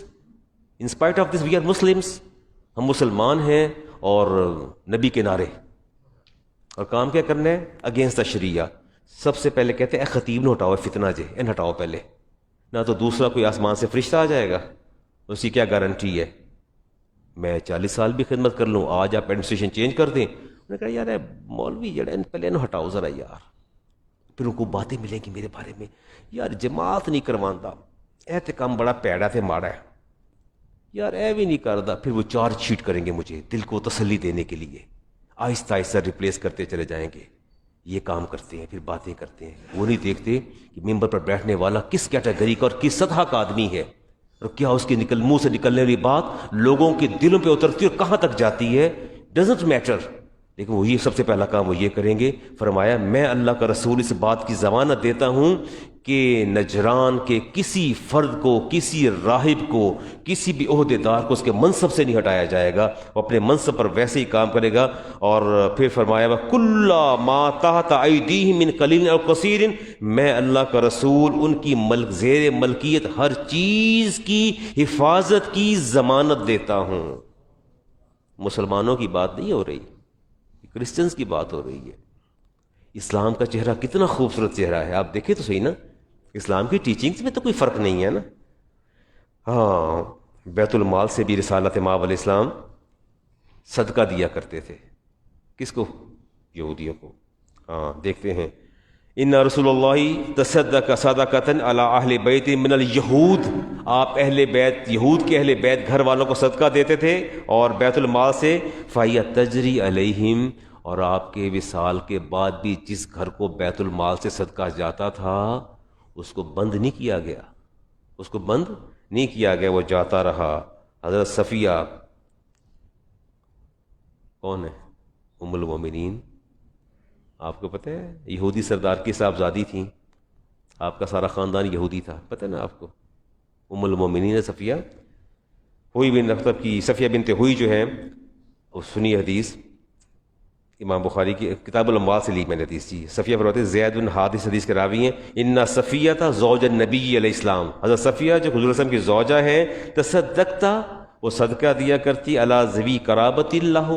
In spite of this we are Muslims. ہم مسلمان ہیں اور نبی کے نعرے، اور کام کیا کرنا ہے؟ اگینسٹ دا شریعہ. سب سے پہلے کہتے ہیں اے خطیب نو ہٹاؤ فتنہ جے، ان ہٹاؤ پہلے، نہ تو دوسرا کوئی آسمان سے فرشتہ آ جائے گا، اس کی کیا گارنٹی ہے؟ میں 40 سال بھی خدمت کر لوں، آج آپ ایڈمنسٹریشن چینج کر دیں. انہوں نے کہا یار مولوی جڑے پہلے انہوں ہٹاؤ ذرا یار، پھر ان کو باتیں ملیں گی میرے بارے میں، یار جماعت نہیں کرواندہ، اے تے کام بڑا پیڑا تے ماڑا ہے یار، اے بھی نہیں کردا. پھر وہ چارج شیٹ کریں گے مجھے دل کو تسلی دینے کے لیے، آہستہ آہستہ ریپلیس کرتے چلے جائیں گے. یہ کام کرتے ہیں، پھر باتیں کرتے ہیں. وہ نہیں دیکھتے کہ ممبر پر بیٹھنے والا کس کیٹیگری کا اور کس سطح کا آدمی ہے، اور کیا اس کے منہ سے نکلنے والی بات لوگوں کے دلوں پہ اترتی اور کہاں تک جاتی ہے. Doesn't matter. لیکن وہ یہ سب سے پہلا کام وہ یہ کریں گے. فرمایا میں اللہ کا رسول اس بات کی ضمانت دیتا ہوں کہ نجران کے کسی فرد کو، کسی راہب کو، کسی بھی عہدے دار کو اس کے منصب سے نہیں ہٹایا جائے گا، وہ اپنے منصب پر ویسے ہی کام کرے گا. اور پھر فرمایا وَكُلَّ مَا تَحْتَ أَيْدِيهِمْ مِنْ قَلِيلٍ أَوْ كَثِيرٍ، میں اللہ کا رسول ان کی زیر ملکیت ہر چیز کی حفاظت کی ضمانت دیتا ہوں. مسلمانوں کی بات نہیں ہو رہی، کرسچنز کی بات ہو رہی ہے. اسلام کا چہرہ کتنا خوبصورت چہرہ ہے، آپ دیکھیں تو صحیح نا، اسلام کی ٹیچنگز میں تو کوئی فرق نہیں ہے نا. ہاں، بیت المال سے بھی رسالت مآب علیہ السلام صدقہ دیا کرتے تھے. کس کو؟ یہودیوں کو. ہاں دیکھتے ہیں ان رسول اللہ تصدق صدقۃ علی اہل بیت من الیہود، آپ اہل بیت، یہود کے اہل بیت گھر والوں کو صدقہ دیتے تھے اور بیت المال سے. فَهِيَ تَجْرِي عَلَيْهِمْ، اور آپ کے وصال کے بعد بھی جس گھر کو بیت المال سے صدقہ جاتا تھا اس کو بند نہیں کیا گیا، اس کو بند نہیں کیا گیا، وہ جاتا رہا. حضرت صفیہ کون ہے؟ ام المومنین. آپ کو پتہ ہے یہودی سردار کی صاحبزادی تھیں، آپ کا سارا خاندان یہودی تھا، پتہ ہے نا آپ کو. ام المومنین صفیہ، ہوئی بن اختب کی صفیہ بنت ہوئی جو ہے، وہ سنی حدیث امام بخاری کی کتاب الاموال سے لی میں نے حدیث. جی صفیہ فرماتے ہیں زید بن حارث حدیث کے راوی ہیں، ان صفیہ زوج النبی علیہ السلام، حضرت صفیہ جو حضور وسلم کی زوجہ ہیں، تصدقتا، وہ صدقہ دیا کرتی، علی ذوی قرابت اللہ،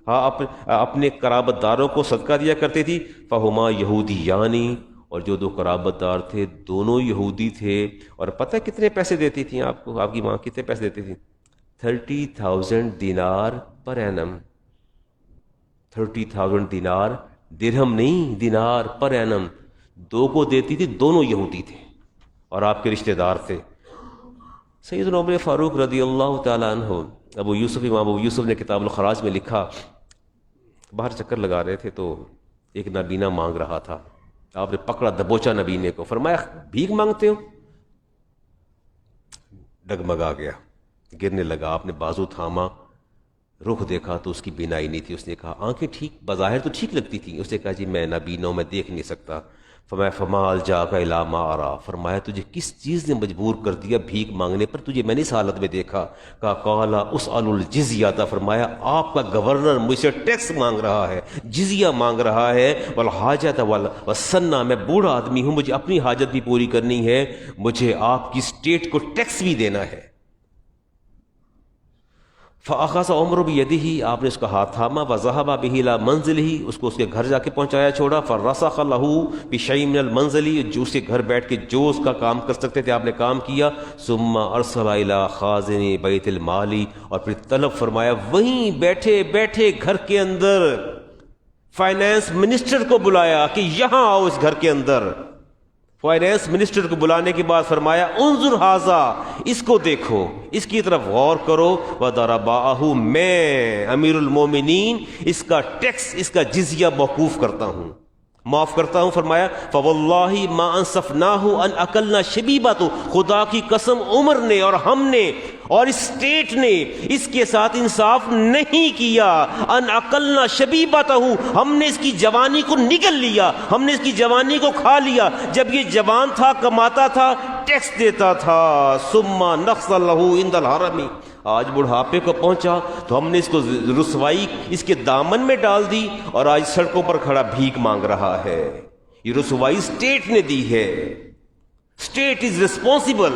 ہاں اپنے قرابت داروں کو صدقہ دیا کرتی تھی. فہما یہودیانی، اور جو دو قرابت دار تھے دونوں یہودی تھے. اور پتہ کتنے پیسے دیتی تھیں آپ کو؟ آپ کی ماں کتنے پیسے دیتی تھی؟ 30,000 دینار پر اینم. 30,000 دینار، درہم نہیں، دینار پر اینم. دو کو دیتی تھی، دونوں یہودی تھے اور آپ کے رشتہ دار تھے. سیدنا عمر فاروق رضی اللہ تعالیٰ عنہ، ابو یوسف، امام ابو یوسف نے کتاب الخراج میں لکھا، باہر چکر لگا رہے تھے تو ایک نابینا مانگ رہا تھا. آپ نے پکڑا دبوچا نبینے کو، فرمایا بھیک مانگتے ہو؟ ڈگمگا گیا، گرنے لگا. آپ نے بازو تھاما، رخ دیکھا تو اس کی بینائی نہیں تھی. اس نے کہا آنکھیں ٹھیک بظاہر تو ٹھیک لگتی تھیں. اس نے کہا جی میں نابینا ہوں، میں دیکھ نہیں سکتا. فرمایا فمال جا کا الا ما ارا، فرمایا تجھے کس چیز نے مجبور کر دیا بھیک مانگنے پر؟ تجھے میں نے اس حالت میں دیکھا. کہا قالا اسأل الجزیہ، فرمایا آپ کا گورنر مجھ سے ٹیکس مانگ رہا ہے، جزیہ مانگ رہا ہے. والحاجۃ والسنہ، میں بوڑھا آدمی ہوں، مجھے اپنی حاجت بھی پوری کرنی ہے، مجھے آپ کی اسٹیٹ کو ٹیکس بھی دینا ہے. فاخذ عمر بیدہ، آپ نے اس کا ہاتھ تھاما، وذهب به الى منزلہ، اس کو اس کے گھر جا کے پہنچایا چھوڑا. فرسخ له بشیء من المنزل، جو اس کے گھر بیٹھ کے جو اس کا کام کر سکتے تھے آپ نے کام کیا. ثم ارسل الى خازن بیت المال، اور پھر طلب فرمایا وہیں بیٹھے بیٹھے گھر کے اندر فائنانس منسٹر کو بلایا کہ یہاں آؤ اس گھر کے اندر. فائنانس منسٹر کو بلانے کے بعد فرمایا انظر ھذا، اس کو دیکھو، اس کی طرف غور کرو. وضرباہ، میں امیر المومنین اس کا ٹیکس، اس کا جزیہ موقوف کرتا ہوں، معاف کرتا ہوں. فرمایا فواللہ ما انصفناہ ان اکلنا شبیبۃ، خدا کی قسم عمر نے اور ہم نے اور اسٹیٹ نے اس کے ساتھ انصاف نہیں کیا. ان اکلنا شبیبۃ، ہم نے اس کی جوانی کو نگل لیا، ہم نے اس کی جوانی کو کھا لیا. جب یہ جوان تھا، کماتا تھا، ٹیکس دیتا تھا، ثم نخس له عند الحرم، آج بڑھاپے کو پہنچا تو ہم نے اس کو رسوائی اس کے دامن میں ڈال دی اور آج سڑکوں پر کھڑا بھیک مانگ رہا ہے۔ یہ رسوائی اسٹیٹ نے دی ہے، اسٹیٹ از ریسپانسبل،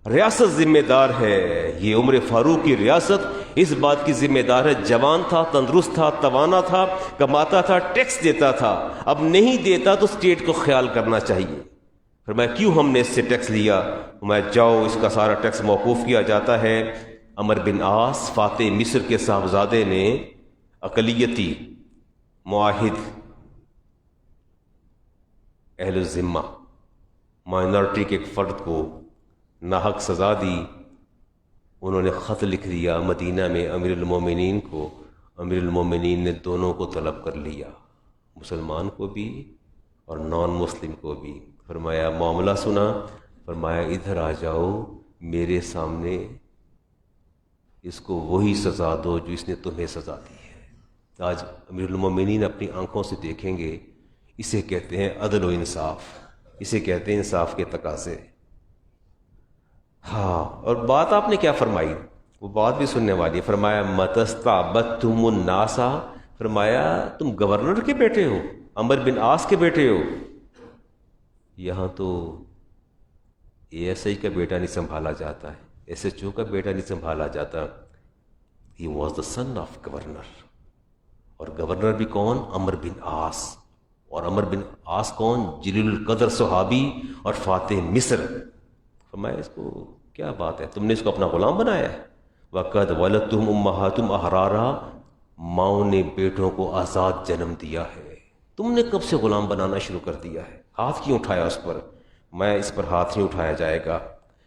ریاست ذمہ دار ہے۔ یہ عمر فاروق کی ریاست اس بات کی ذمہ دار ہے، جوان تھا، تندرست تھا، توانا تھا، کماتا تھا، ٹیکس دیتا تھا، اب نہیں دیتا تو اسٹیٹ کو خیال کرنا چاہیے۔ فرمایا کیوں ہم نے اس سے ٹیکس لیا؟ فرمایا جاؤ اس کا سارا ٹیکس موقوف کیا جاتا ہے۔ عمر بن عاص فاتح مصر کے صاحبزادے نے اقلیتی معاہد اہل الذمہ مائنورٹی کے ایک فرد کو ناحق سزا دی۔ انہوں نے خط لکھ دیا مدینہ میں امیر المومنین کو، امیر المومنین نے دونوں کو طلب کر لیا، مسلمان کو بھی اور نان مسلم کو بھی۔ فرمایا معاملہ سنا، فرمایا ادھر آ جاؤ میرے سامنے، اس کو وہی سزا دو جو اس نے تمہیں سزا دی ہے۔ آج امیر المومنین اپنی آنکھوں سے دیکھیں گے، اسے کہتے ہیں عدل و انصاف، اسے کہتے ہیں انصاف کے تقاضے۔ ہاں، اور بات آپ نے کیا فرمائی، وہ بات بھی سننے والی۔ فرمایا متستعبدتم الناس، فرمایا تم گورنر کے بیٹے ہو، عمر بن عاص کے بیٹے ہو، یہاں تو اے ایس آئی کا بیٹا نہیں سنبھالا جاتا ہے، ایس ایچ او کا بیٹا نہیں سنبھالا جاتا۔ He was the son of governor, اور گورنر بھی کون؟ عمر بن عاص، اور عمر بن عاص کون؟ جلیل القدر صحابی اور فاتح مصر۔ فرمایا اس کو کیا بات ہے، تم نے اس کو اپنا غلام بنایا ہے۔ وَقَدْ وَلَدْتُهُمْ أُمَّهَاتُهُمْ أَحْرَارًا، ماؤں نے بیٹوں کو آزاد جنم دیا ہے، تم نے کب سے غلام بنانا شروع کر دیا ہے؟ ہاتھ کیوں اٹھایا اس پر؟ میں اس پر ہاتھ نہیں اٹھایا جائے گا۔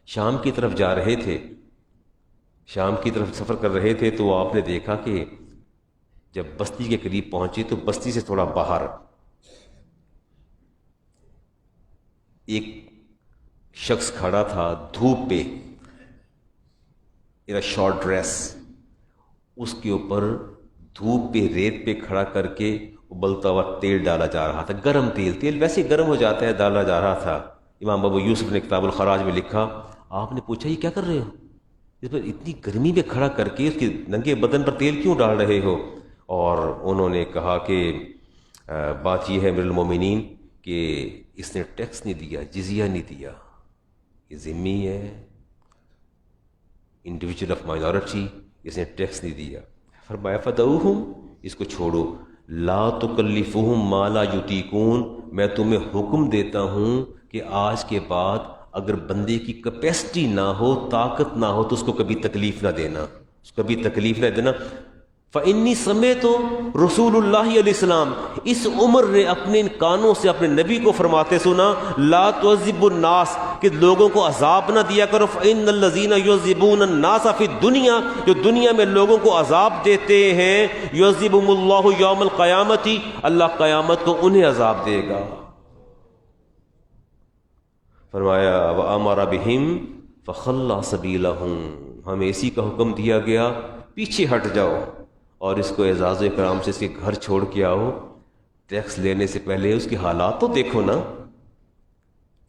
شام کی طرف جا رہے تھے، شام کی طرف سفر کر رہے تھے تو آپ نے دیکھا کہ جب بستی کے قریب پہنچے تو بستی سے تھوڑا باہر ایک شخص کھڑا تھا دھوپ پہ، ایرا شارٹ ڈریس، اس کے اوپر دھوپ پہ ریت پہ کھڑا کر کے ابلتا ہوا تیل ڈالا جا رہا تھا، گرم تیل، تیل ویسے گرم ہو جاتا ہے، ڈالا جا رہا تھا۔ امام ابو یوسف نے کتاب الخراج میں لکھا، آپ نے پوچھا یہ کیا کر رہے ہو، اس پر اتنی گرمی میں کھڑا کر کے اس کے ننگے بدن پر تیل کیوں ڈال رہے ہو؟ اور انہوں نے کہا کہ بات یہ ہے امیر المومنین کہ اس نے ٹیکس نہیں دیا، جزیہ نہیں دیا، یہ ذمی ہے، انڈیویجول آف مائنورٹی، اس نے ٹیکس نہیں دیا۔ فرمایا فدعوہم، اس کو چھوڑو، لا تکلفہم ما لا یطیقون، میں تمہیں حکم دیتا ہوں کہ آج کے بعد اگر بندے کی کیپیسٹی نہ ہو، طاقت نہ ہو تو اس کو کبھی تکلیف نہ دینا، اس کو کبھی تکلیف نہ دینا۔ فَإِنِّي سَمِعْتُ رسول اللہ علیہ السلام، اس عمر نے اپنے ان کانوں سے اپنے نبی کو فرماتے سنا، لا تعذب الناس، کہ لوگوں کو عذاب نہ دیا کرو، فَإِنَّ الَّذِينَ يُعَذِّبُونَ النَّاسَ فِي الدُّنْيَا، جو دنیا میں لوگوں کو عذاب دیتے ہیں، يُعَذِّبُهُمُ اللَّهُ يَوْمَ الْقِيَامَةِ، اللہ قیامت کو انہیں عذاب دے گا۔ فرمایا وَأَمَرَ بِهِمْ فَخَلَّى سَبِيلَهُمْ، ہمیں اسی کا حکم دیا گیا پیچھے ہٹ جاؤ اور اس کو اعزاز و اکرام سے اس کے گھر چھوڑ کے آؤ۔ ٹیکس لینے سے پہلے اس کے حالات تو دیکھو نا،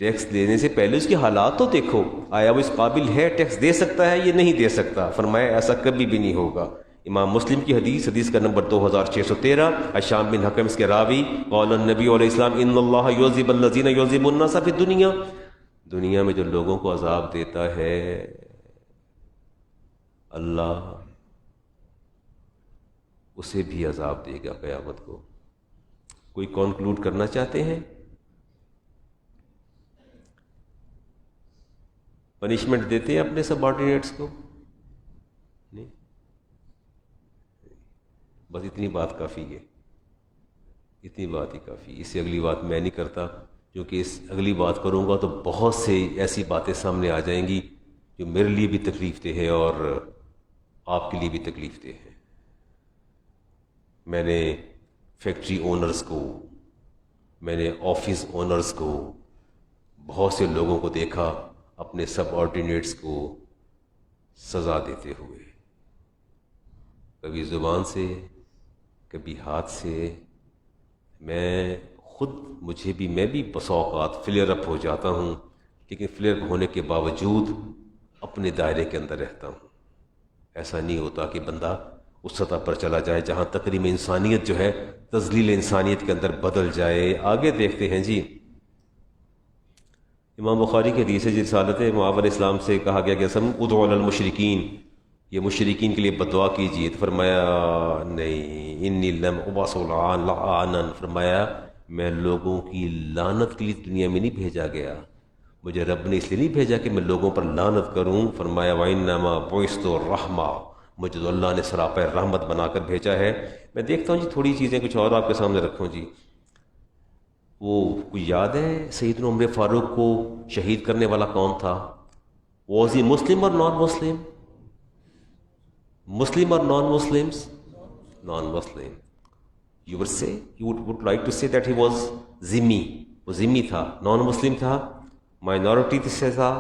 ٹیکس لینے سے پہلے اس کے حالات تو دیکھو، آیا وہ اس قابل ہے، ٹیکس دے سکتا ہے یہ نہیں دے سکتا؟ فرمایا ایسا کبھی بھی نہیں ہوگا۔ امام مسلم کی حدیث، حدیث کا نمبر 2613، حشام بن حکم اس کے راوی، قال النبی علیہ السلام ان اللہ یعذب الذین یعذب الناس فی الدنیا، دنیا میں جو لوگوں کو عذاب دیتا ہے اللہ اسے بھی عذاب دے گا قیامت کو۔ کوئی کنکلوڈ کرنا چاہتے ہیں؟ پنشمنٹ دیتے ہیں اپنے سب آرڈینیٹس کو؟ نہیں، بس اتنی بات کافی ہے، اتنی بات ہی کافی، اس سے اگلی بات میں نہیں کرتا، کیونکہ اس اگلی بات کروں گا تو بہت سے ایسی باتیں سامنے آ جائیں گی جو میرے لیے بھی تکلیف دہ ہے اور آپ کے لیے بھی تکلیف دہ ہے۔ میں نے فیکٹری اونرز کو، میں نے آفس اونرز کو، بہت سے لوگوں کو دیکھا اپنے سب آرڈینیٹس کو سزا دیتے ہوئے، کبھی زبان سے، کبھی ہاتھ سے۔ میں خود میں بھی بسا اوقات فلیئر اپ ہو جاتا ہوں لیکن فلیئر ہونے کے باوجود اپنے دائرے کے اندر رہتا ہوں. ایسا نہیں ہوتا کہ بندہ اس سطح پر چلا جائے جہاں تقریم انسانیت جو ہے تذلیل انسانیت کے اندر بدل جائے. آگے دیکھتے ہیں جی. امام بخاری کی حدیث ہے رسالت معاذ علیہ السلام سے کہا گیا کہ ادعوا علی المشرکین، یہ مشرکین کے لیے بددعا کیجیے. تو فرمایا نہیں، انی لم ابعث لعانا، فرمایا میں لوگوں کی لعنت کے لیے دنیا میں نہیں بھیجا گیا، مجھے رب نے اس لیے نہیں بھیجا کہ میں لوگوں پر لعنت کروں. فرمایا وانما بعثت رحمہ، مجھے تو اللہ نے سراپا رحمت بنا کر بھیجا ہے. میں دیکھتا ہوں جی تھوڑی چیزیں کچھ اور آپ کے سامنے رکھوں جی. وہ کوئی یاد ہے سیدنا عمر فاروق کو شہید کرنے والا کون تھا؟ واز ہی مسلم اور نان مسلم؟ مسلم اور non Muslims? Naan Muslim. You would say, you would like to say that he was ذمی، وہ ذمی تھا، نان مسلم تھا، مائنورٹی سے تھا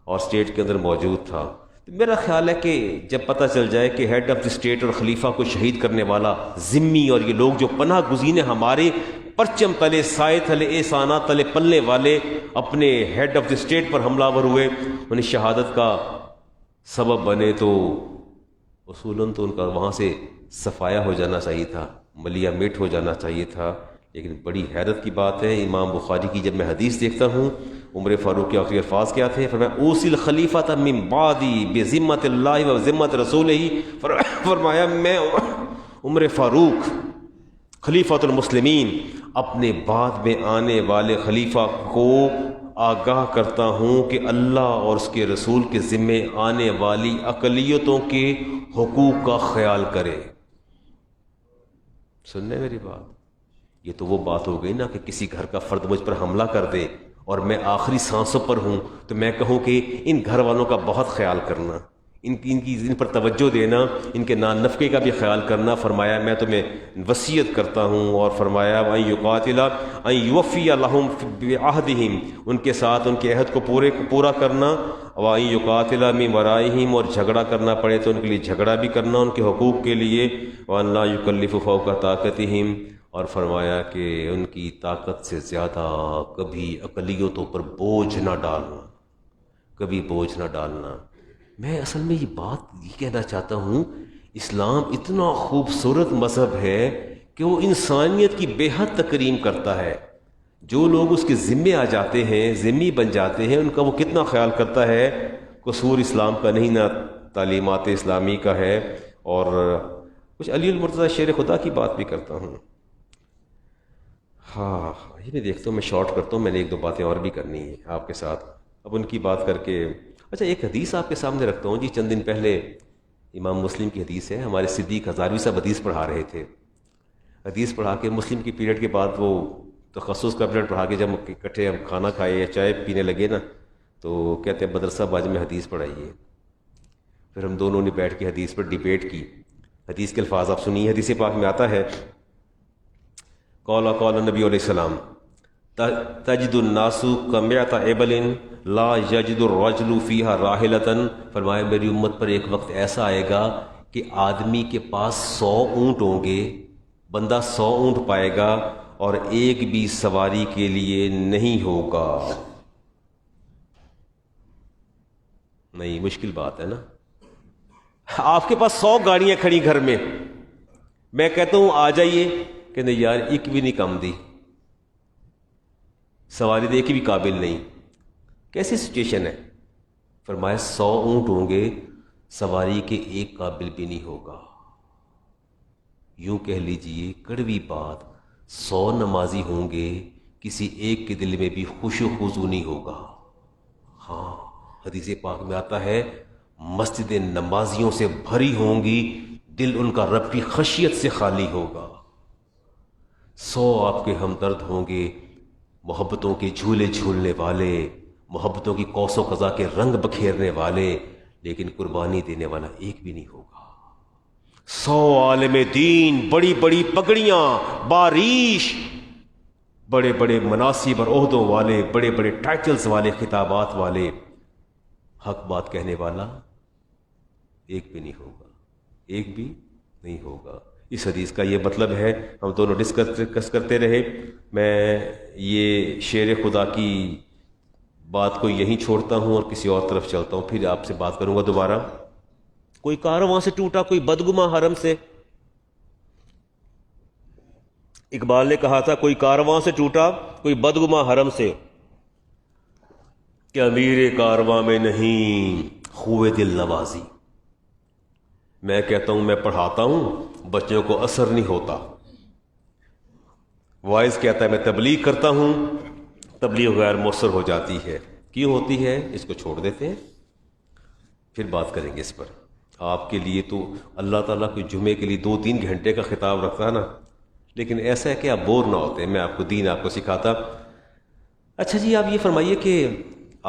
اور اسٹیٹ کے اندر موجود تھا. میرا خیال ہے کہ جب پتہ چل جائے کہ ہیڈ آف دی اسٹیٹ اور خلیفہ کو شہید کرنے والا ذمی اور یہ لوگ جو پناہ گزین ہمارے پرچم تلے سائے تلے احسانہ تلے پلنے والے اپنے ہیڈ آف دی اسٹیٹ پر حملہ ور ہوئے، انہیں شہادت کا سبب بنے، تو اصولاً تو ان کا وہاں سے صفایا ہو جانا چاہیے تھا، ملیا میٹ ہو جانا چاہیے تھا. لیکن بڑی حیرت کی بات ہے امام بخاری کی جب میں حدیث دیکھتا ہوں، عمر فاروق کے آخری الفاظ کیا تھے؟ فرمایا اوصل خلیفۃ من بعدی بذمۃ اللہ و ذمۃ رسولہ، فرمایا میں عمر فاروق خلیفۃ المسلمین اپنے بعد میں آنے والے خلیفہ کو آگاہ کرتا ہوں کہ اللہ اور اس کے رسول کے ذمے آنے والی اقلیتوں کے حقوق کا خیال کرے. سننے میری بات، یہ تو وہ بات ہو گئی نا کہ کسی گھر کا فرد مجھ پر حملہ کر دے اور میں آخری سانسوں پر ہوں تو میں کہوں کہ ان گھر والوں کا بہت خیال کرنا، ان پر توجہ دینا، ان کے نان نفقے کا بھی خیال کرنا. فرمایا میں تمہیں وصیت کرتا ہوں. اور فرمایا وَأَن يُقَاتِلَ أَن يُوَفِّيَ لَهُمْ بِعَهْدِهِمْ، ان کے ساتھ ان کے عہد کو پورا کرنا. وَأَن يُقَاتِلَ مِن وَرَائِهِمْ، اور جھگڑا کرنا پڑے تو ان کے لیے جھگڑا بھی کرنا ان کے حقوق کے لیے. وَأَن لَا يُكَلِّفُ فَوْقَ طَاقَتِهِمْ، اور فرمایا کہ ان کی طاقت سے زیادہ کبھی اقلیتوں پر بوجھ نہ ڈالنا، کبھی بوجھ نہ ڈالنا. میں اصل میں یہ بات یہ کہنا چاہتا ہوں، اسلام اتنا خوبصورت مذہب ہے کہ وہ انسانیت کی بے حد تکریم کرتا ہے. جو لوگ اس کے ذمے آ جاتے ہیں، ذمی بن جاتے ہیں، ان کا وہ کتنا خیال کرتا ہے. قصور اسلام کا نہیں، نہ تعلیمات اسلامی کا ہے. اور کچھ علی المرتضیٰ شیر خدا کی بات بھی کرتا ہوں. ہاں یہ میں دیکھتا ہوں، میں شارٹ کرتا ہوں، میں نے ایک دو باتیں اور بھی کرنی ہیں آپ کے ساتھ. اب ان کی بات کر کے اچھا ایک حدیث آپ کے سامنے رکھتا ہوں جی. چند دن پہلے امام مسلم کی حدیث ہے، ہمارے صدیق ہزاروی صاحب حدیث پڑھا رہے تھے. حدیث پڑھا کے مسلم کی پیریڈ کے بعد وہ تخصص کا پیریڈ پڑھا کے جب اکٹھے ہم کھانا کھائے یا چائے پینے لگے نا، تو کہتے ہیں بدر صاحب آج میں حدیث پڑھائیے. پھر ہم دونوں نے بیٹھ کے حدیث پر ڈیبیٹ کی. حدیث کے الفاظ آپ سنیے. حدیث پاک میں آتا ہے قال نبی علیہ السلام تجد الناس کمیعۃ ابل لا یجد الرجل فیہا راحلۃ. فرمایا میری امت پر ایک وقت ایسا آئے گا کہ آدمی کے پاس 100 اونٹ ہوں گے، بندہ 100 اونٹ پائے گا اور ایک بھی سواری کے لیے نہیں ہوگا. نہیں مشکل بات ہے نا. آپ کے پاس 100 گاڑیاں کھڑی گھر میں، میں کہتا ہوں آ جائیے، کہ نہیں یار ایک بھی نہیں کم دی، سواری دے کے بھی قابل نہیں. کیسی سچویشن ہے؟ فرمایا 100 اونٹ ہوں گے، سواری کے ایک قابل بھی نہیں ہوگا. یوں کہہ لیجئے کڑوی بات، 100 نمازی ہوں گے، کسی ایک کے دل میں بھی خوش و خضوع نہیں ہوگا. ہاں حدیث پاک میں آتا ہے مسجد نمازیوں سے بھری ہوں گی، دل ان کا رب کی خشیت سے خالی ہوگا. 100 آپ کے ہمدرد ہوں گے، محبتوں کے جھولے جھولنے والے، محبتوں کی قوس و قزح کے رنگ بکھیرنے والے، لیکن قربانی دینے والا ایک بھی نہیں ہوگا. 100 عالم دین، بڑی بڑی پگڑیاں، بارش، بڑے بڑے مناصب اور عہدوں والے، بڑے بڑے ٹائٹلز والے، خطابات والے، حق بات کہنے والا ایک بھی نہیں ہوگا، ایک بھی نہیں ہوگا. اس حدیث کا یہ مطلب ہے. ہم دونوں ڈسکس کرتے رہے. میں یہ شیر خدا کی بات کو یہیں چھوڑتا ہوں اور کسی اور طرف چلتا ہوں، پھر آپ سے بات کروں گا دوبارہ۔ کوئی کارواں سے ٹوٹا، کوئی بدگماں حرم سے۔ اقبال نے کہا تھا کوئی کارواں سے ٹوٹا، کوئی بدگماں حرم سے، کہ امیر کارواں میں نہیں خوئے دل نوازی۔ میں کہتا ہوں میں پڑھاتا ہوں، بچوں کو اثر نہیں ہوتا۔ وائز کہتا ہے میں تبلیغ کرتا ہوں، تبلیغ غیر مؤثر ہو جاتی ہے۔ کیوں ہوتی ہے؟ اس کو چھوڑ دیتے ہیں، پھر بات کریں گے اس پر۔ آپ کے لیے تو اللہ تعالیٰ کوئی جمعے کے لیے 2-3 گھنٹے کا خطاب رکھتا ہے نا، لیکن ایسا ہے کہ آپ بور نہ ہوتے، میں آپ کو دین آپ کو سکھاتا۔ اچھا جی، آپ یہ فرمائیے کہ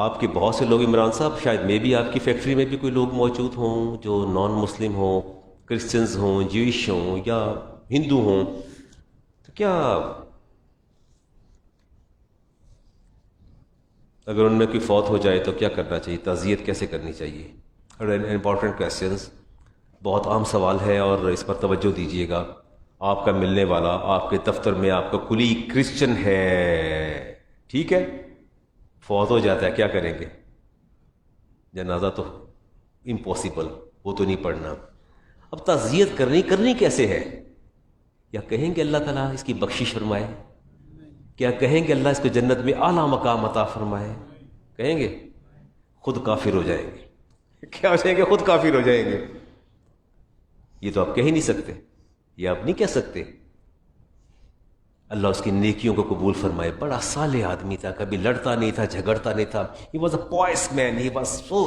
آپ کے بہت سے لوگ، عمران صاحب شاید میں بھی آپ کی فیکٹری میں بھی کوئی لوگ موجود ہوں جو نان مسلم ہوں، کرسچنز ہوں، جوئش ہوں یا ہندو ہوں، تو کیا اگر ان میں کوئی فوت ہو جائے تو کیا کرنا چاہیے؟ تعزیت کیسے کرنی چاہیے؟ امپورٹنٹ کویسچنز، بہت عام سوال ہے اور اس پر توجہ دیجیے گا۔ آپ کا ملنے والا آپ کے دفتر میں آپ کا کلیگ کرسچن ہے، ٹھیک ہے، فوت ہو جاتا ہے، کیا کریں گے؟ جنازہ تو امپاسبل، وہ تو نہیں پڑھنا۔ اب تعزیت کرنی کیسے ہے؟ یا کہیں گے اللہ تعالیٰ اس کی بخشش فرمائے؟ کیا کہیں گے اللہ اس کو جنت میں اعلیٰ مقام عطا فرمائے؟ کہیں گے؟ خود کافر ہو جائیں گے۔ کیا ہو جائیں گے؟ خود کافر ہو جائیں گے۔ یہ تو آپ کہہ ہی نہیں سکتے، یہ آپ نہیں کہہ سکتے۔ اللہ اس کی نیکیوں کو قبول فرمائے، بڑا صالح آدمی تھا، کبھی لڑتا نہیں تھا، جھگڑتا نہیں تھا۔ He was a pious man, he was so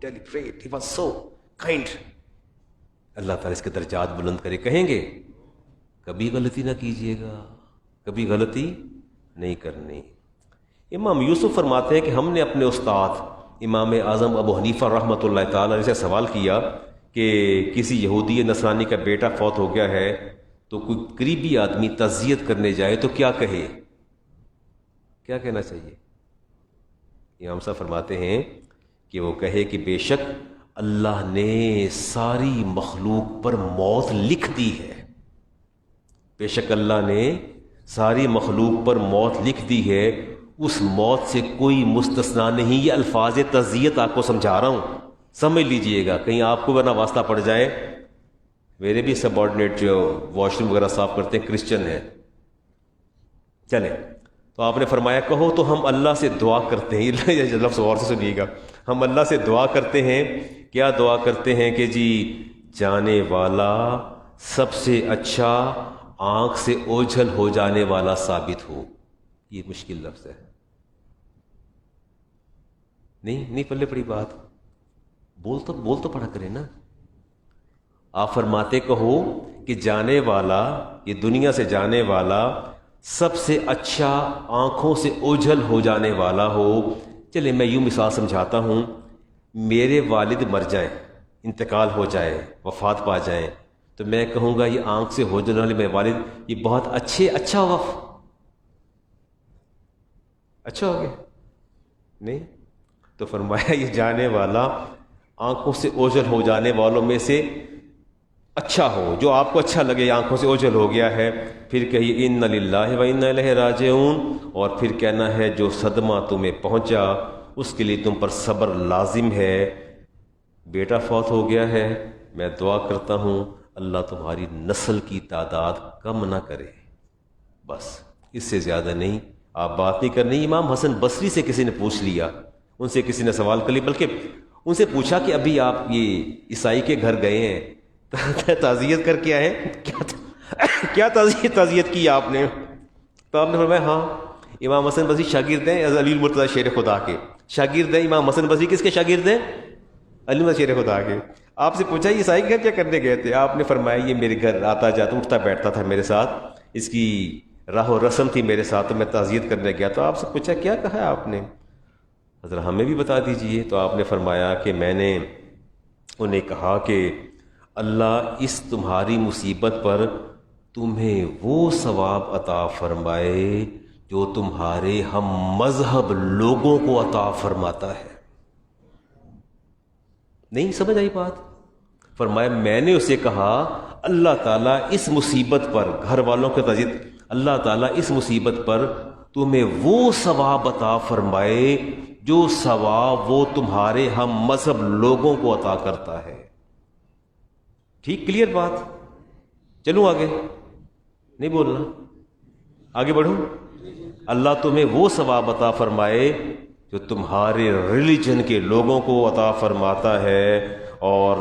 deliberate, he was so kind۔ اللہ تعالیٰ اس کے درجات بلند کرے۔ کہیں گے کبھی غلطی نہ کیجیے گا، کبھی غلطی نہیں کرنی۔ امام یوسف فرماتے ہیں کہ ہم نے اپنے استاد امام اعظم ابو حنیفہ رحمۃ اللہ تعالیٰ سے سوال کیا کہ کسی یہودی یا نصرانی کا بیٹا فوت ہو گیا ہے تو کوئی قریبی آدمی تعزیت کرنے جائے تو کیا کہے؟ کیا کہنا چاہیے؟ امام صاحب فرماتے ہیں کہ وہ کہے کہ بے شک اللہ نے ساری مخلوق پر موت لکھ دی ہے، بے شک اللہ نے ساری مخلوق پر موت لکھ دی ہے، اس موت سے کوئی مستثنا نہیں۔ یہ الفاظ تعزیت آپ کو سمجھا رہا ہوں، سمجھ لیجئے گا، کہیں آپ کو ورنہ واسطہ پڑ جائے۔ میرے بھی سب آرڈینیٹ جو واش روم وغیرہ صاف کرتے ہیں کرسچن ہیں، چلیں، تو آپ نے فرمایا کہو تو ہم اللہ سے دعا کرتے ہیں۔ یہ لفظ غور سے سنیے گا، ہم اللہ سے دعا کرتے ہیں۔ کیا دعا کرتے ہیں؟ کہ جی جانے والا سب سے اچھا آنکھ سے اوجھل ہو جانے والا ثابت ہو۔ یہ مشکل لفظ ہے، نہیں پلے پڑی بات، بول تو پڑا کرے نا۔ آپ فرماتے کہو کہ جانے والا، یہ دنیا سے جانے والا سب سے اچھا آنکھوں سے اوجھل ہو جانے والا ہو۔ چلے میں یوں مثال سمجھاتا ہوں، میرے والد مر جائیں، انتقال ہو جائے، وفات پا جائیں، تو میں کہوں گا یہ آنکھ سے اوجھل والے میرے والد یہ بہت اچھا ہوا، اچھا ہو گیا؟ نہیں، تو فرمایا یہ جانے والا آنکھوں سے اوجھل ہو جانے والوں میں سے اچھا ہو، جو آپ کو اچھا لگے، آنکھوں سے اوجھل ہو گیا ہے۔ پھر کہیے انا للہ و انا الیہ راجعون، اور پھر کہنا ہے جو صدمہ تمہیں پہنچا اس کے لیے تم پر صبر لازم ہے۔ بیٹا فوت ہو گیا ہے، میں دعا کرتا ہوں اللہ تمہاری نسل کی تعداد کم نہ کرے، بس اس سے زیادہ نہیں، آپ بات نہیں کرنی۔ امام حسن بصری سے کسی نے پوچھ لیا، ان سے کسی نے سوال کر لیا، بلکہ ان سے پوچھا کہ ابھی آپ یہ عیسائی کے گھر گئے ہیں، تعزیت کر کے آئے، کیا تعزیت کی آپ نے؟ تو آپ نے فرمایا ہاں امام حسن بصری شاگرد ہیں علی المرتضیٰ شیر خدا کے، شاگرد ہیں امام حسن بصری کس کے شاگرد ہیں؟ علی المرتضیٰ شیر خدا کے۔ آپ سے پوچھا یہ عیسائی کے گھر کیا کرنے گئے تھے؟ آپ نے فرمایا یہ میرے گھر آتا جاتا اٹھتا بیٹھتا تھا میرے ساتھ، اس کی راہ و رسم تھی میرے ساتھ، تو میں تعزیت کرنے گیا۔ تو آپ سے پوچھا کیا کہا ہے آپ نے؟ حضرت ہمیں بھی بتا دیجئے۔ تو آپ نے فرمایا کہ میں نے انہیں کہا کہ اللہ اس تمہاری مصیبت پر تمہیں وہ ثواب عطا فرمائے جو تمہارے ہم مذہب لوگوں کو عطا فرماتا ہے۔ نہیں سمجھ آئی بات؟ فرمایا میں نے اسے کہا اللہ تعالیٰ اس مصیبت پر، گھر والوں کے تعزیت، اللہ تعالیٰ اس مصیبت پر تمہیں وہ ثواب عطا فرمائے جو ثواب وہ تمہارے ہم مذہب لوگوں کو عطا کرتا ہے. ٹھیک کلیئر بات؟ چلوں آگے؟ نہیں بولنا؟ آگے بڑھوں؟ اللہ تمہیں وہ ثواب عطا فرمائے جو تمہارے ریلیجن کے لوگوں کو عطا فرماتا ہے، اور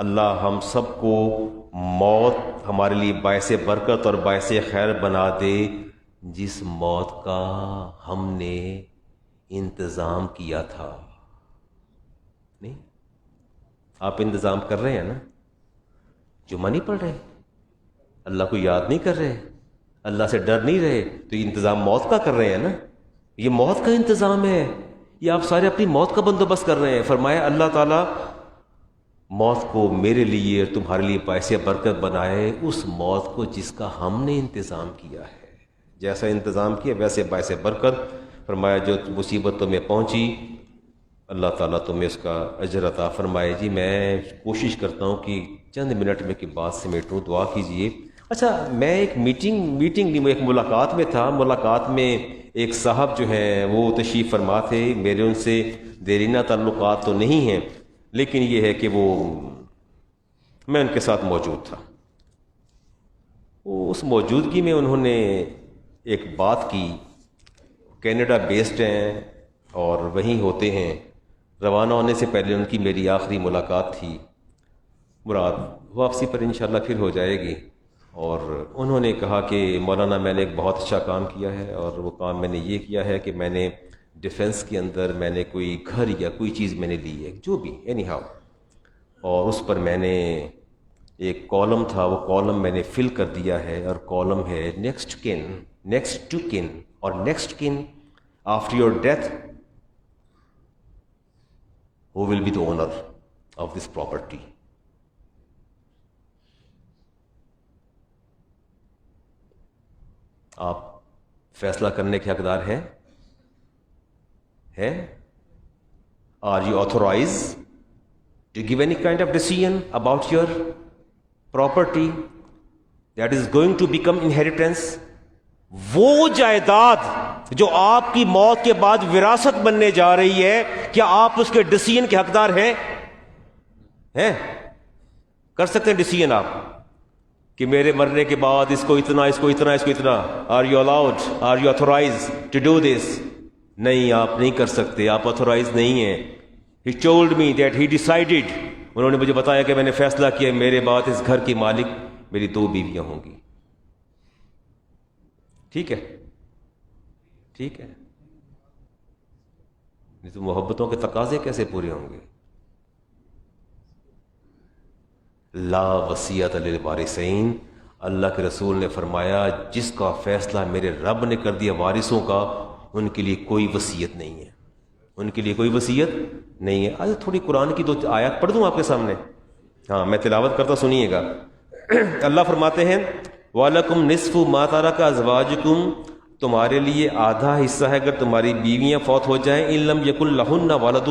اللہ ہم سب کو موت ہمارے لیے باعث برکت اور باعث خیر بنا دے، جس موت کا ہم نے انتظام کیا تھا. نہیں؟ آپ انتظام کر رہے ہیں نا؟ جمعہ نہیں پڑھ رہے، اللہ کو یاد نہیں کر رہے، اللہ سے ڈر نہیں رہے، تو یہ انتظام موت کا کر رہے ہیں نا. یہ موت کا انتظام ہے، یہ آپ سارے اپنی موت کا بندوبست کر رہے ہیں. فرمایا اللہ تعالیٰ موت کو میرے لیے اور تمہارے لیے باعث برکت بنائے، اس موت کو جس کا ہم نے انتظام کیا ہے. جیسا انتظام کیا ویسے باعث برکت. فرمایا جو مصیبت تمہیں پہنچی اللہ تعالیٰ تمہیں اس کا اجر عطا فرمائے. جی میں کوشش کرتا ہوں کہ چند منٹ میں کی بات سمیٹوں، دعا کیجئے. اچھا، میں ایک میٹنگ ایک ملاقات میں تھا. ملاقات میں ایک صاحب جو ہیں وہ تشریف فرما تھے. میرے ان سے دیرینہ تعلقات تو نہیں ہیں، لیکن یہ ہے کہ میں ان کے ساتھ موجود تھا. اس موجودگی میں انہوں نے ایک بات کی. کینیڈا بیسڈ ہیں اور وہیں ہوتے ہیں. روانہ ہونے سے پہلے ان کی میری آخری ملاقات تھی. مراد واپسی پر انشاءاللہ پھر ہو جائے گی. اور انہوں نے کہا کہ مولانا میں نے ایک بہت اچھا کام کیا ہے، اور وہ کام میں نے یہ کیا ہے کہ میں نے ڈیفنس کے اندر میں نے کوئی گھر یا کوئی چیز میں نے لی ہے، جو بھی اینی ہاؤ، اور اس پر میں نے ایک کالم تھا، وہ کالم میں نے فل کر دیا ہے، اور کالم ہے نیکسٹ ٹو کن اور نیکسٹ کن after your death who will be the owner of this property. آپ فیصلہ کرنے کے حقدار ہیں؟ Are you authorized to give any kind of decision about your property that is going to become inheritance? وہ جائیداد جو آپ کی موت کے بعد وراثت بننے جا رہی ہے، کیا آپ اس کے ڈیسیژن کے حقدار ہیں؟ کر سکتے ہیں ڈیسیژن آپ کہ میرے مرنے کے بعد اس کو اتنا، اس کو اتنا، اس کو اتنا؟ Are you allowed, are you authorize to do this? نہیں، آپ نہیں کر سکتے، آپ آتھورائز نہیں ہیں. He told me that he decided, انہوں نے مجھے بتایا کہ میں نے فیصلہ کیا میرے بعد اس گھر کی مالک میری 2 بیویاں ہوں گی. ٹھیک ہے، ٹھیک ہے. نہیں تو محبتوں کے تقاضے کیسے پورے ہوں گے؟ لا وصیت للوارثین، اللہ کے رسول نے فرمایا جس کا فیصلہ میرے رب نے کر دیا وارثوں کا، ان کے لیے کوئی وصیت نہیں ہے، ان کے لیے کوئی وصیت نہیں ہے. آج تھوڑی قرآن کی 2 آیات پڑھ دوں آپ کے سامنے. ہاں میں تلاوت کرتا، سنیے گا. اللہ فرماتے ہیں وَلَكُمْ نِصْفُ مَا تَرَكَ أَزْوَاجُكُمْ، تمہارے لیے آدھا حصہ ہے اگر تمہاری بیویاں فوت ہو جائیں. إِن لَمْ يَكُنْ لَهُنَّ وَلَدٌ،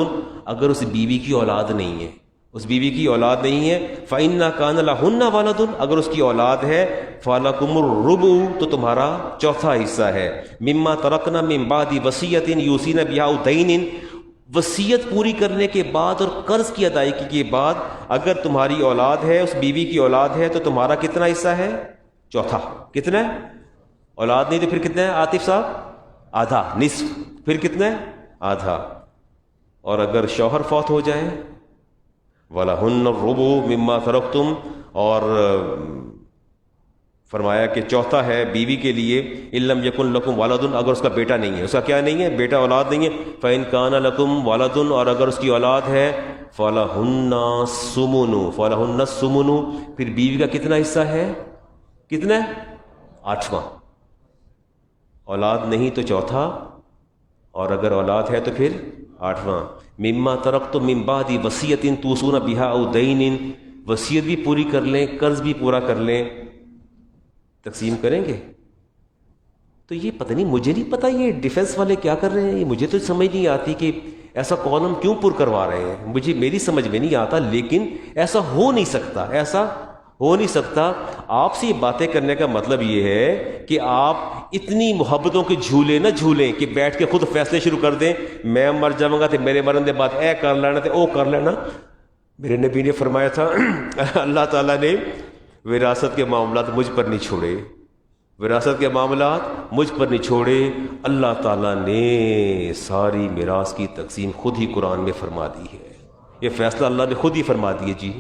اگر اس بیوی کی اولاد نہیں ہے، اس بیوی کی اولاد نہیں ہے. فَإِنَّ كَانَ لَهُنَّ وَلَدٌ، اگر اس کی اولاد ہے. فَلَكُمُ الرُّبُعُ، تو تمہارا چوتھا حصہ ہے. مِمَّا تَرَكْنَ مِن بَعْدِ وَصِيَّةٍ يُوصِينَ بِهَا أَوْ دَيْنٍ، وصیت پوری کرنے کے بعد اور قرض کی ادائیگی کے بعد اگر تمہاری اولاد ہے، اس بیوی کی اولاد ہے، تو تمہارا کتنا حصہ ہے؟ چوتھا. کتنا ہے؟ اولاد نہیں تو پھر کتنا ہے عاطف صاحب؟ آدھا. نصف پھر کتنا ہے؟ آدھا. اور اگر شوہر فوت ہو جائے وَلَهُنَّ الرُّبُعُ مِمَّا تَرَكْتُمْ، اور فرمایا کہ چوتھا ہے بیوی کے لیے. إِن لَمْ يَكُنْ لَكُمْ وَلَدٌ، اگر اس کا بیٹا نہیں ہے، اس کا کیا نہیں ہے؟ بیٹا، اولاد نہیں ہے. فَإِنْ كَانَ لَكُمْ وَلَدٌ، اور اگر اس کی اولاد ہے. فَلَهُنَّ الثُّمُنُ، پھر بیوی کا کتنا حصہ ہے؟ کتنا ہے؟ 8واں. اولاد نہیں تو چوتھا، اور اگر اولاد ہے تو پھر 8واں. مما ترکتم من بعد وصیۃ توصون بها او دین، وصیت بھی پوری کر لیں، قرض بھی پورا کر لیں، تقسیم کریں گے. تو یہ پتہ نہیں، مجھے نہیں پتہ یہ ڈیفنس والے کیا کر رہے ہیں. یہ مجھے تو سمجھ نہیں آتی کہ ایسا کالم کیوں پر کروا رہے ہیں، مجھے میری سمجھ میں نہیں آتا. لیکن ایسا ہو نہیں سکتا، ایسا ہو نہیں سکتا. آپ سے یہ باتیں کرنے کا مطلب یہ ہے کہ آپ اتنی محبتوں کے جھولے نہ جھولیں کہ بیٹھ کے خود فیصلے شروع کر دیں، میں مر جاؤں گا تو میرے مرن کے بعد اے کر لینا تے او کر لینا۔ میرے نبی نے فرمایا تھا اللہ تعالیٰ نے وراثت کے معاملات مجھ پر نہیں چھوڑے، وراثت کے معاملات مجھ پر نہیں چھوڑے، اللہ تعالیٰ نے ساری میراث کی تقسیم خود ہی قرآن میں فرما دی ہے، یہ فیصلہ اللہ نے خود ہی فرما دیے جی۔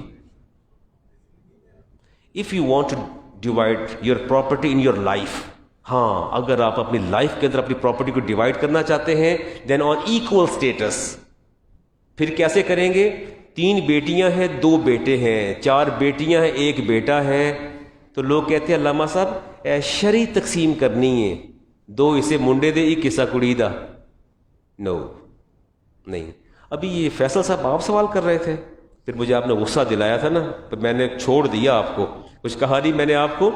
If you want to divide your property in your life، ہاں اگر آپ اپنی لائف کے اندر اپنی پراپرٹی کو ڈیوائڈ کرنا چاہتے ہیں then on equal status، پھر کیسے کریں گے؟ 3 بیٹیاں ہیں 2 بیٹے ہیں، 4 بیٹیاں ہیں 1 بیٹا ہے، تو لوگ کہتے ہیں علامہ صاحب شرعی تقسیم کرنی ہے، 2 حصے منڈے دے 1 حصہ کڑی دا، نو نہیں۔ ابھی یہ فیصل صاحب آپ سوال کر رہے تھے، پھر مجھے آپ نے غصہ دلایا تھا نا، تو میں نے چھوڑ دیا آپ کو، کچھ کہا نہیں میں نے آپ کو۔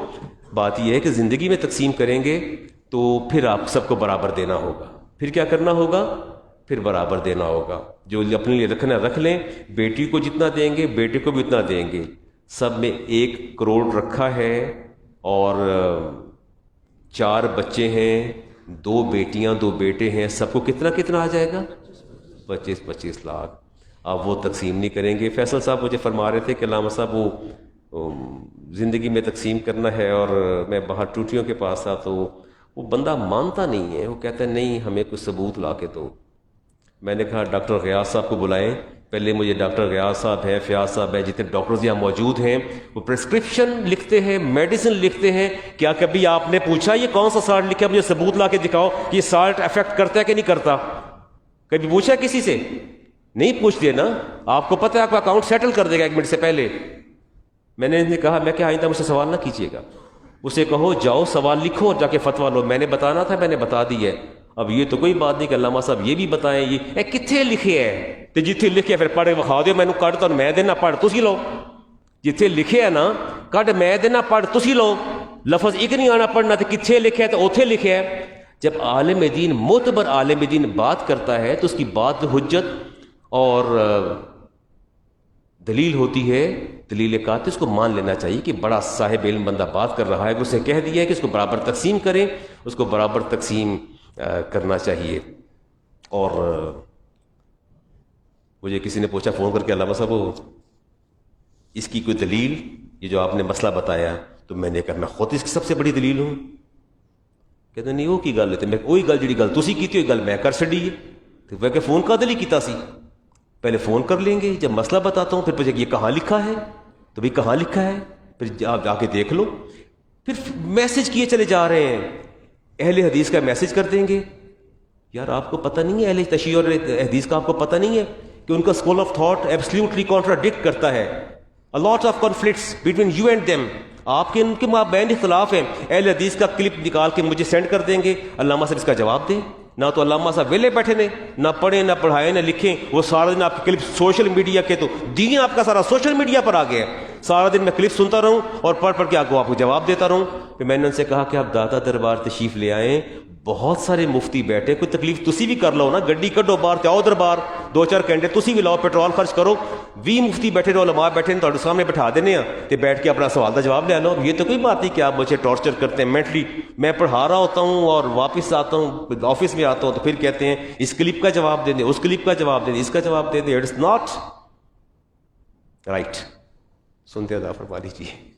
بات یہ ہے کہ زندگی میں تقسیم کریں گے تو پھر آپ سب کو برابر دینا ہوگا، پھر کیا کرنا ہوگا؟ پھر برابر دینا ہوگا، جو اپنے لیے رکھنا رکھ لیں، بیٹی کو جتنا دیں گے بیٹے کو بھی اتنا دیں گے، سب میں 1 کروڑ رکھا ہے اور 4 بچے ہیں، 2 بیٹیاں 2 بیٹے ہیں، سب کو کتنا کتنا آ جائے گا؟ 25 لاکھ۔ آپ وہ تقسیم نہیں کریں گے۔ فیصل صاحب مجھے فرما رہے تھے کہ علامہ صاحب وہ زندگی میں تقسیم کرنا ہے، اور میں باہر ٹوٹیوں کے پاس تھا تو وہ بندہ مانتا نہیں ہے، وہ کہتا ہے نہیں ہمیں کوئی ثبوت لا کے دو۔ میں نے کہا ڈاکٹر غیاث صاحب کو بلائیں، پہلے مجھے ڈاکٹر غیاث صاحب ہیں، فیاض صاحب ہیں، جتنے ڈاکٹرز یہاں موجود ہیں، وہ پرسکرپشن لکھتے ہیں، میڈیسن لکھتے ہیں، کیا کبھی آپ نے پوچھا یہ کون سا سالٹ لکھا ہے؟ مجھے ثبوت لا کے دکھاؤ کہ یہ سالٹ افیکٹ کرتا ہے کہ نہیں کرتا۔ کبھی پوچھا کسی سے؟ نہیں پوچھتے نا، آپ کو پتہ ہے آپ کا اکاؤنٹ سیٹل کر دے گا 1 منٹ سے پہلے۔ میں نے انہیں کہا میں کہ آئندہ مجھ سے سوال نہ کیجیے گا، اسے کہو جاؤ سوال لکھو اور جا کے فتویٰ لو، میں نے بتانا تھا میں نے بتا دی ہے۔ اب یہ تو کوئی بات نہیں کہ علامہ صاحب یہ بھی بتائیں، یہ کتنے لکھے ہے تو جتنے لکھے پھر پڑھ وکھا دو، میں نے کٹ تو میں دینا پڑھ تسی لو، جتنے لکھے ہے نا کٹ میں دینا پڑھ تسی لو، لفظ ایک نہیں آنا پڑھنا تو کتنے لکھے ہے تو اوتھے لکھے ہے۔ جب عالم دین معتبر عالم دین بات کرتا ہے تو اس کی بات حجت اور دلیل ہوتی ہے، دلیل قاطع، اس کو مان لینا چاہیے کہ بڑا صاحب علم بندہ بات کر رہا ہے، اسے کہہ دیا ہے کہ اس کو برابر تقسیم کریں، اس کو برابر تقسیم کرنا چاہیے۔ اور مجھے کسی نے پوچھا فون کر کے علامہ صاحب اس کی کوئی دلیل، یہ جو آپ نے مسئلہ بتایا، تو میں نے کہا میں خود اس کی سب سے بڑی دلیل ہوں۔ کہتے نہیں وہ کی گل ہے، میں وہی گل جڑی گل تسی کیتی ہوئی گل میں کر چڑی ہے، تو میں کہ فون کا دلی کیتا سی، پہلے فون کر لیں گے، جب مسئلہ بتاتا ہوں پھر پوچھے کہ یہ کہاں لکھا ہے، تو بھی کہاں لکھا ہے، پھر آپ جا کے دیکھ لو، پھر میسج کیے چلے جا رہے ہیں، اہل حدیث کا میسج کر دیں گے۔ یار آپ کو پتہ نہیں ہے اہل تشیع اور حدیث کا، آپ کو پتہ نہیں ہے کہ ان کا school of thought absolutely contradict کرتا ہے، a lot of conflicts between you and them، آپ کے ان کے مابین اختلاف ہیں۔ اہل حدیث کا کلپ نکال کے مجھے سینڈ کر دیں گے، علامہ صاحب اس کا جواب دیں، نہ تو علامہ صاحب ویلے بیٹھے نے، نہ پڑھیں نہ پڑھائیں نہ لکھیں، وہ سارا دن آپ کے کلپ سوشل میڈیا کے، تو دین آپ کا سارا سوشل میڈیا پر آ گیا ہے، سارا دن میں کلپ سنتا رہوں اور پڑھ پڑھ کے آپ کو جواب دیتا رہوں۔ پھر میں نے ان سے کہا کہ آپ داتا دربار تشریف لے آئیں، بہت سارے مفتی بیٹھے، کوئی تکلیف تسی بھی کر لو نا، گڈی کڈو باہر تے آؤ دربار، 2-4 گھنٹے تسی بھی لاؤ، پیٹرول خرچ کرو، 20 مفتی بیٹھے رہو، علماء بیٹھے تھوڑے سامنے بٹھا دینے ہیں تے بیٹھ کے اپنا سوال کا جواب لے لو۔ یہ تو کوئی بات نہیں کہ آپ مجھے ٹارچر کرتے ہیں مینٹلی، میں پڑھا رہا ہوتا ہوں اور واپس آتا ہوں آفس میں آتا ہوں تو پھر کہتے ہیں اس کلپ کا جواب دے دیں، اس کلپ کا جواب دے دیں، اس کا جواب دے دیں، اٹس ناٹ رائٹ۔ سنتے ادا فرما لیجیے۔